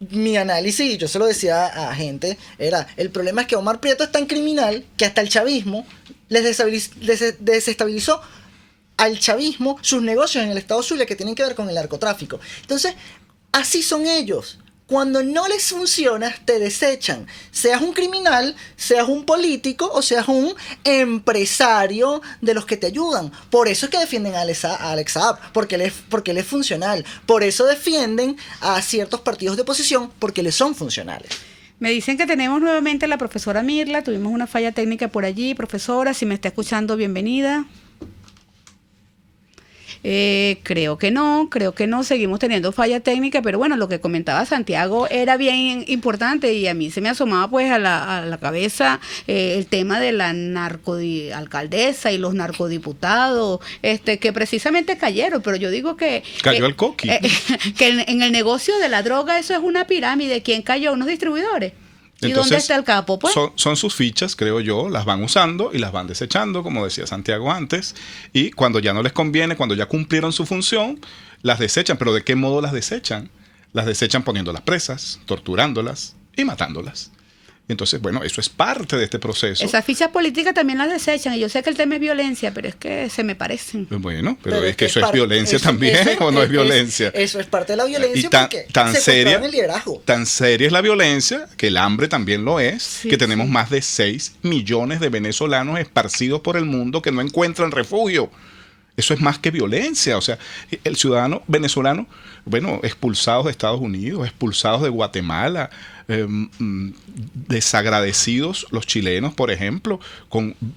Mi análisis, yo se lo decía a gente, era: el problema es que Omar Prieto es tan criminal que hasta el chavismo les desestabilizó al chavismo sus negocios en el estado Zulia, que tienen que ver con el narcotráfico. Entonces, así son ellos. Cuando no les funciona, te desechan. Seas un criminal, seas un político o seas un empresario de los que te ayudan. Por eso es que defienden a Alex Saab, porque él es funcional. Por eso defienden a ciertos partidos de oposición, porque les son funcionales. Me dicen que tenemos nuevamente a la profesora Mirla. Tuvimos una falla técnica por allí. Profesora, si me está escuchando, bienvenida. Creo que no, seguimos teniendo falla técnica, pero bueno, lo que comentaba Santiago era bien importante, y a mí se me asomaba pues a la cabeza el tema de la alcaldesa y los narcodiputados, que precisamente cayeron, pero yo digo que... Cayó el coqui. Que en el negocio de la droga eso es una pirámide. ¿Quién cayó? Unos distribuidores. ¿Y entonces, dónde está el capo, pues? Son sus fichas, creo yo, las van usando y las van desechando, como decía Santiago antes, y cuando ya no les conviene, cuando ya cumplieron su función, las desechan. ¿Pero de qué modo las desechan? Las desechan poniéndolas presas, torturándolas y matándolas. Entonces, bueno, eso es parte de este proceso. Esas fichas políticas también las desechan. Y yo sé que el tema es violencia, pero es que se me parecen. Bueno, pero es que eso es violencia también, ¿o no es violencia? Eso es parte de la violencia, y tan, porque tan se seria, el liderazgo. Tan seria es la violencia, que el hambre también lo es, Sí, que tenemos más de 6 millones de venezolanos esparcidos por el mundo que no encuentran refugio. Eso es más que violencia. O sea, el ciudadano venezolano, bueno, expulsados de Estados Unidos, expulsados de Guatemala, desagradecidos los chilenos, por ejemplo,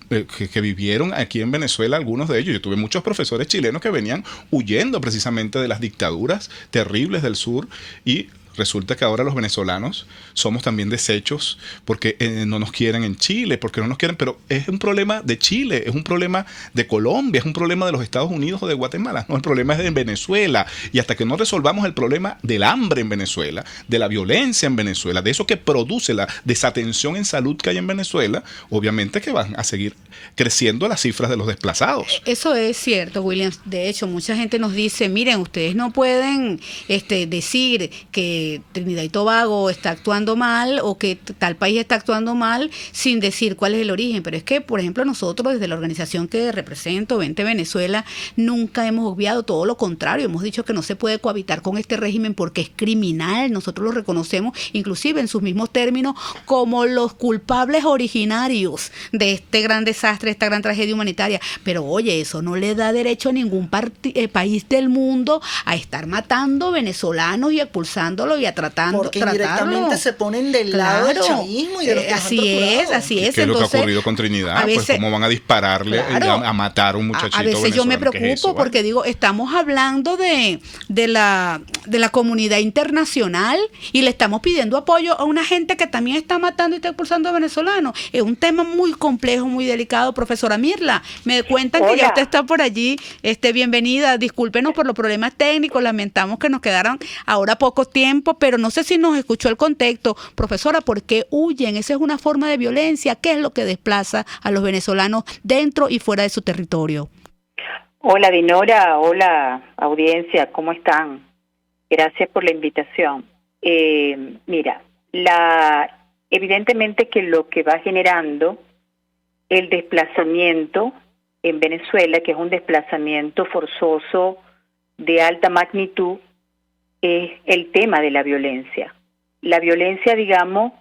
que vivieron aquí en Venezuela, algunos de ellos. Yo tuve muchos profesores chilenos que venían huyendo precisamente de las dictaduras terribles del sur, y resulta que ahora los venezolanos somos también desechos porque no nos quieren en Chile, porque no nos quieren, pero es un problema de Chile, es un problema de Colombia, es un problema de los Estados Unidos o de Guatemala. No, el problema es de Venezuela, y hasta que no resolvamos el problema del hambre en Venezuela, de la violencia en Venezuela, de eso que produce la desatención en salud que hay en Venezuela, obviamente que van a seguir creciendo las cifras de los desplazados. Eso es cierto, Williams. De hecho, mucha gente nos dice, miren, ustedes no pueden decir que Trinidad y Tobago está actuando mal o que tal país está actuando mal sin decir cuál es el origen. Pero es que, por ejemplo, nosotros desde la organización que represento, Vente Venezuela, nunca hemos obviado, todo lo contrario, hemos dicho que no se puede cohabitar con este régimen porque es criminal. Nosotros lo reconocemos, inclusive en sus mismos términos, como los culpables originarios de este gran desastre, esta gran tragedia humanitaria. Pero oye, eso no le da derecho a ningún país del mundo a estar matando venezolanos y expulsándolos y a porque indirectamente se ponen del lado del chavismo y de los que así es. ¿Qué es lo que ha ocurrido con Trinidad? Pues cómo van a dispararle, a matar a un muchachito venezolano. A veces yo me preocupo porque digo, estamos hablando de la comunidad internacional y le estamos pidiendo apoyo a una gente que también está matando y está expulsando a venezolanos. Es un tema muy complejo, muy delicado. Profesora Mirla, me cuentan que ya usted está por allí. Bienvenida. Discúlpenos por los problemas técnicos, lamentamos que nos quedaran ahora poco tiempo, pero no sé si nos escuchó el contexto. Profesora, ¿por qué huyen? Esa es una forma de violencia. ¿Qué es lo que desplaza a los venezolanos dentro y fuera de su territorio? Hola, Dinora. Hola, audiencia. ¿Cómo están? Gracias por la invitación. Mira, evidentemente que lo que va generando el desplazamiento en Venezuela, que es un desplazamiento forzoso de alta magnitud, es el tema de la violencia. La violencia, digamos,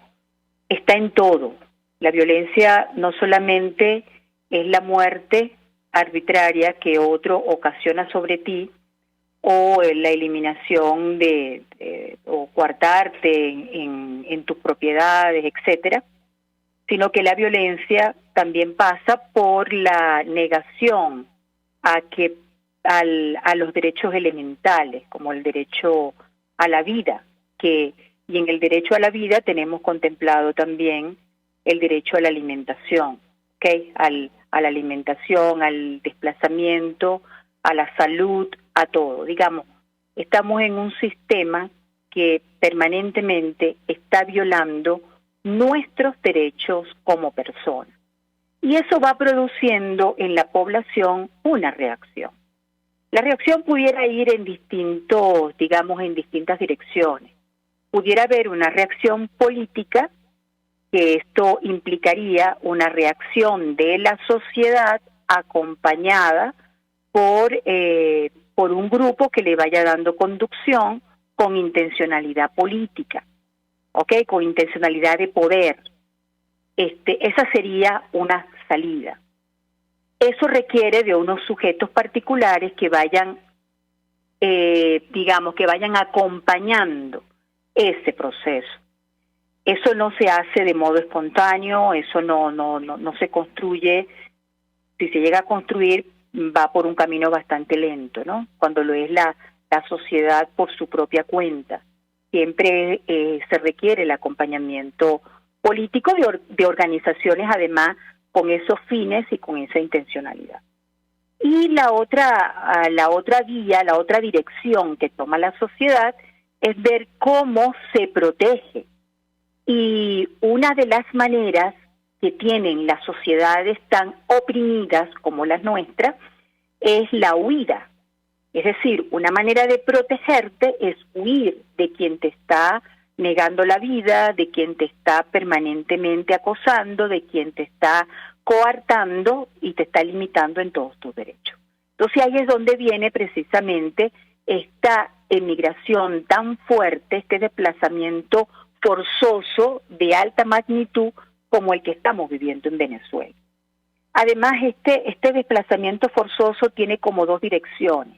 está en todo. La violencia no solamente es la muerte arbitraria que otro ocasiona sobre ti, o la eliminación o coartarte en tus propiedades, etcétera, sino que la violencia también pasa por la negación a los derechos elementales, como el derecho a la vida, y en el derecho a la vida tenemos contemplado también el derecho a la alimentación, ¿okay? A la alimentación, al desplazamiento, a la salud, a todo. Digamos, estamos en un sistema que permanentemente está violando nuestros derechos como personas. Y eso va produciendo en la población una reacción. La reacción pudiera ir en distintas direcciones. Pudiera haber una reacción política, que esto implicaría una reacción de la sociedad acompañada por un grupo que le vaya dando conducción con intencionalidad política, ¿ok? Con intencionalidad de poder. Esa sería una salida. Eso requiere de unos sujetos particulares que vayan, que vayan acompañando ese proceso. Eso no se hace de modo espontáneo, eso no se construye. Si se llega a construir, va por un camino bastante lento, ¿no? Cuando lo es la sociedad por su propia cuenta. Siempre se requiere el acompañamiento político de organizaciones, además, con esos fines y con esa intencionalidad. Y la otra vía, la otra dirección que toma la sociedad es ver cómo se protege. Y una de las maneras que tienen las sociedades tan oprimidas como las nuestras es la huida. Es decir, una manera de protegerte es huir de quien te está negando la vida, de quien te está permanentemente acosando, de quien te está coartando y te está limitando en todos tus derechos. Entonces ahí es donde viene precisamente esta emigración tan fuerte, este desplazamiento forzoso de alta magnitud como el que estamos viviendo en Venezuela. Además, este desplazamiento forzoso tiene como dos direcciones.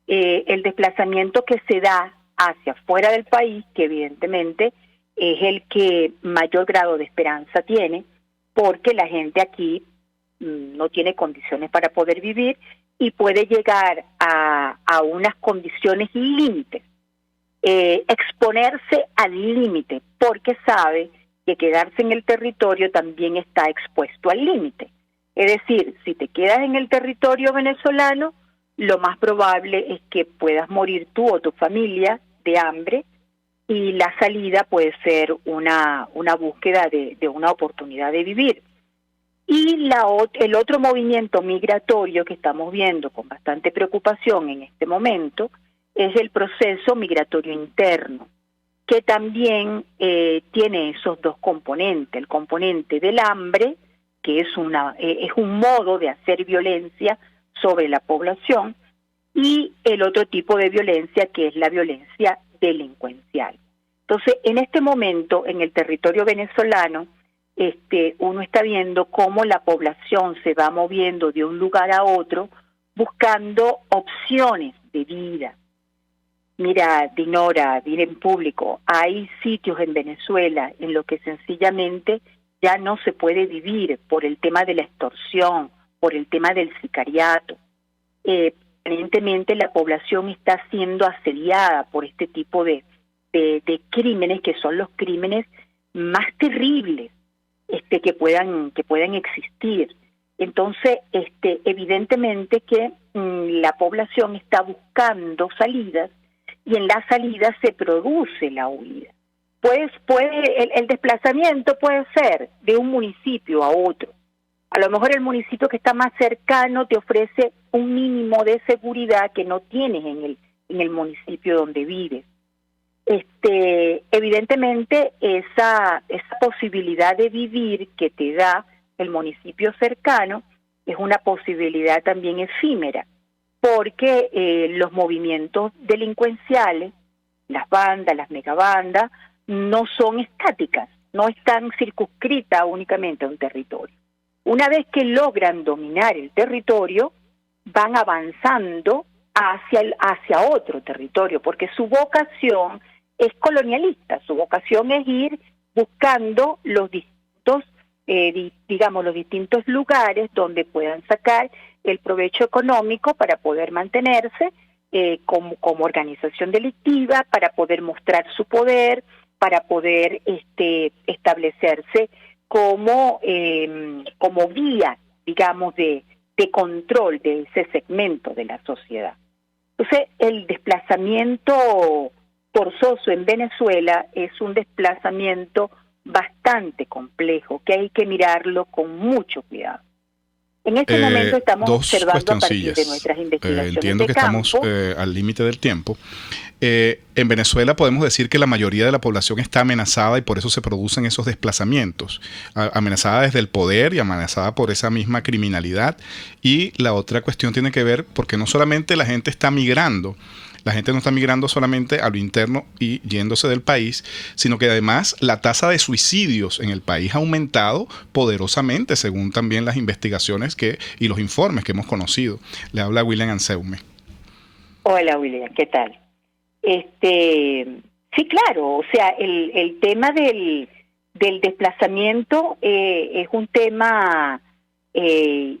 El desplazamiento que se da hacia afuera del país, que evidentemente es el que mayor grado de esperanza tiene, porque la gente aquí no tiene condiciones para poder vivir y puede llegar a unas condiciones límites, exponerse al límite, porque sabe que quedarse en el territorio también está expuesto al límite. Es decir, si te quedas en el territorio venezolano, lo más probable es que puedas morir tú o tu familia de hambre, y la salida puede ser una búsqueda de una oportunidad de vivir. Y el otro movimiento migratorio que estamos viendo con bastante preocupación en este momento es el proceso migratorio interno, que también tiene esos dos componentes: el componente del hambre, que es un modo de hacer violencia sobre la población, y el otro tipo de violencia, que es la violencia delincuencial. Entonces, en este momento, en el territorio venezolano, uno está viendo cómo la población se va moviendo de un lugar a otro buscando opciones de vida. Mira, Dinora, dir en público, hay sitios en Venezuela en los que sencillamente ya no se puede vivir por el tema de la extorsión, por el tema del sicariato. Aparentemente la población está siendo asediada por este tipo de crímenes, que son los crímenes más terribles que puedan existir. Entonces, evidentemente que la población está buscando salidas, y en las salidas se produce la huida. Pues el desplazamiento puede ser de un municipio a otro. A lo mejor el municipio que está más cercano te ofrece un mínimo de seguridad que no tienes en el municipio donde vives. Evidentemente esa posibilidad de vivir que te da el municipio cercano es una posibilidad también efímera, porque los movimientos delincuenciales, las bandas, las megabandas, no son estáticas, no están circunscritas únicamente a un territorio. Una vez que logran dominar el territorio, van avanzando hacia otro territorio, porque su vocación es colonialista, su vocación es ir buscando los distintos, los distintos lugares donde puedan sacar el provecho económico para poder mantenerse como organización delictiva, para poder mostrar su poder, para poder establecerse como vía, digamos, de control de ese segmento de la sociedad. Entonces, el desplazamiento forzoso en Venezuela es un desplazamiento bastante complejo, que hay que mirarlo con mucho cuidado. En este momento estamos observando a partir de nuestras investigaciones entiendo que estamos al límite del tiempo. En Venezuela podemos decir que la mayoría de la población está amenazada y por eso se producen esos desplazamientos. Amenazada desde el poder y amenazada por esa misma criminalidad. Y la otra cuestión tiene que ver porque no solamente la gente está migrando, la gente no está migrando solamente a lo interno y yéndose del país, sino que además la tasa de suicidios en el país ha aumentado poderosamente, según también las investigaciones y los informes que hemos conocido. Le habla William Anseume. Hola, William, ¿qué tal? Sí, claro, o sea, el tema del desplazamiento es un tema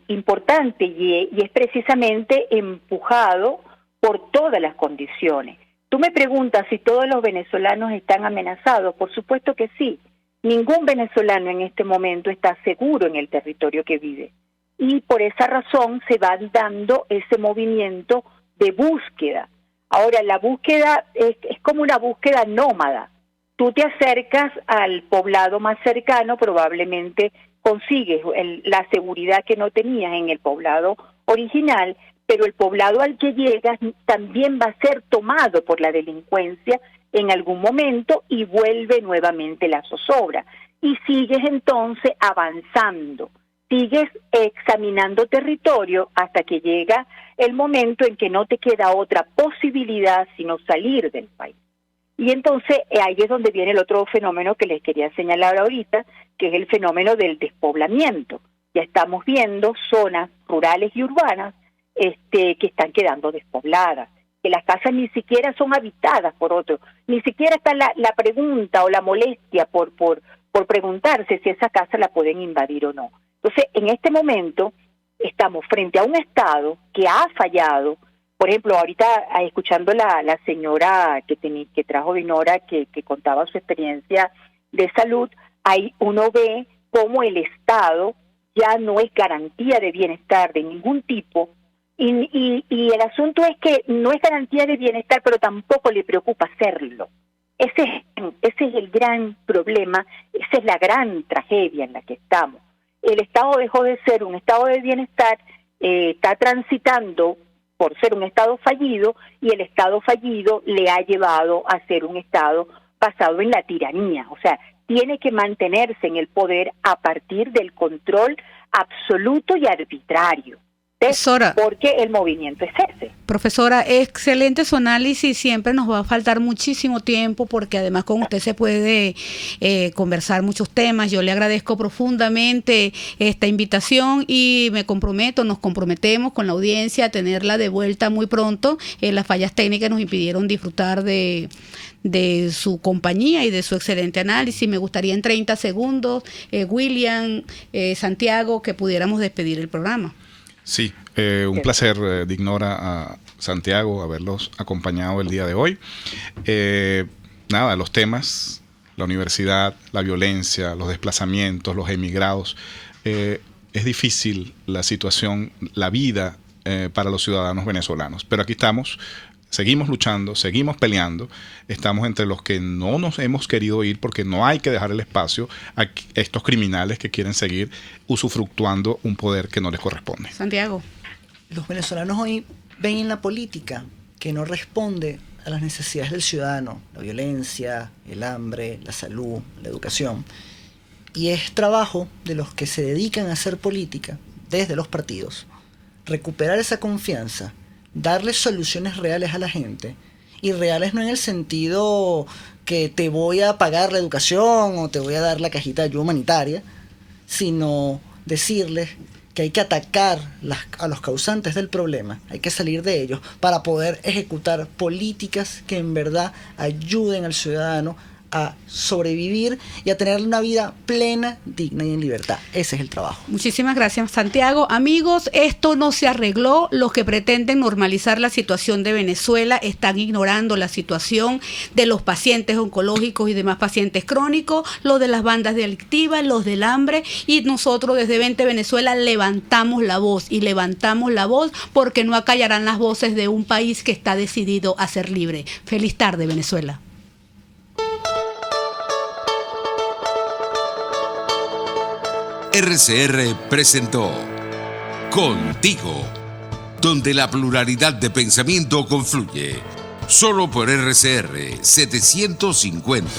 importante y es precisamente empujado por todas las condiciones. Tú me preguntas si todos los venezolanos están amenazados. Por supuesto que sí. Ningún venezolano en este momento está seguro en el territorio que vive. Y por esa razón se va dando ese movimiento de búsqueda. Ahora, la búsqueda es como una búsqueda nómada. Tú te acercas al poblado más cercano, probablemente consigues la seguridad que no tenías en el poblado original, pero el poblado al que llegas también va a ser tomado por la delincuencia en algún momento y vuelve nuevamente la zozobra. Y sigues entonces avanzando, sigues examinando territorio hasta que llega el momento en que no te queda otra posibilidad sino salir del país. Y entonces ahí es donde viene el otro fenómeno que les quería señalar ahorita, que es el fenómeno del despoblamiento. Ya estamos viendo zonas rurales y urbanas que están quedando despobladas, que las casas ni siquiera son habitadas por otros, ni siquiera está la pregunta o la molestia por preguntarse si esa casa la pueden invadir o no. Entonces, en este momento estamos frente a un Estado que ha fallado. Por ejemplo, ahorita escuchando la señora que trajo Dinora, que contaba su experiencia de salud, ahí uno ve cómo el Estado ya no es garantía de bienestar de ningún tipo, y el asunto es que no es garantía de bienestar, pero tampoco le preocupa hacerlo. Ese es el gran problema, esa es la gran tragedia en la que estamos. El Estado dejó de ser un Estado de bienestar, está transitando por ser un Estado fallido, y el Estado fallido le ha llevado a ser un Estado basado en la tiranía. O sea, tiene que mantenerse en el poder a partir del control absoluto y arbitrario. Profesora, porque el movimiento es ese. Profesora, excelente su análisis. Siempre nos va a faltar muchísimo tiempo porque además con usted se puede conversar muchos temas. Yo le agradezco profundamente esta invitación y nos comprometemos con la audiencia a tenerla de vuelta muy pronto. Las fallas técnicas nos impidieron disfrutar de su compañía y de su excelente análisis. Me gustaría en 30 segundos, William, Santiago, que pudiéramos despedir el programa. Sí, un placer, Dignora, a Santiago, haberlos acompañado el día de hoy. Los temas, la universidad, la violencia, los desplazamientos, los emigrados. Es difícil la situación, la vida para los ciudadanos venezolanos, pero aquí estamos. Seguimos luchando, seguimos peleando, estamos entre los que no nos hemos querido ir porque no hay que dejar el espacio a estos criminales que quieren seguir usufructuando un poder que no les corresponde. Santiago. Los venezolanos hoy ven en la política que no responde a las necesidades del ciudadano, la violencia, el hambre, la salud, la educación. Y es trabajo de los que se dedican a hacer política desde los partidos, recuperar esa confianza, darle soluciones reales a la gente, y reales no en el sentido que te voy a pagar la educación o te voy a dar la cajita de ayuda humanitaria, sino decirles que hay que atacar a los causantes del problema, hay que salir de ellos para poder ejecutar políticas que en verdad ayuden al ciudadano a sobrevivir y a tener una vida plena, digna y en libertad. Ese es el trabajo. Muchísimas gracias, Santiago. Amigos, esto no se arregló. Los que pretenden normalizar la situación de Venezuela están ignorando la situación de los pacientes oncológicos y demás pacientes crónicos, los de las bandas delictivas, los del hambre, y nosotros desde 20 Venezuela levantamos la voz porque no acallarán las voces de un país que está decidido a ser libre. Feliz tarde, Venezuela. RCR presentó Contigo, donde la pluralidad de pensamiento confluye. Solo por RCR 750.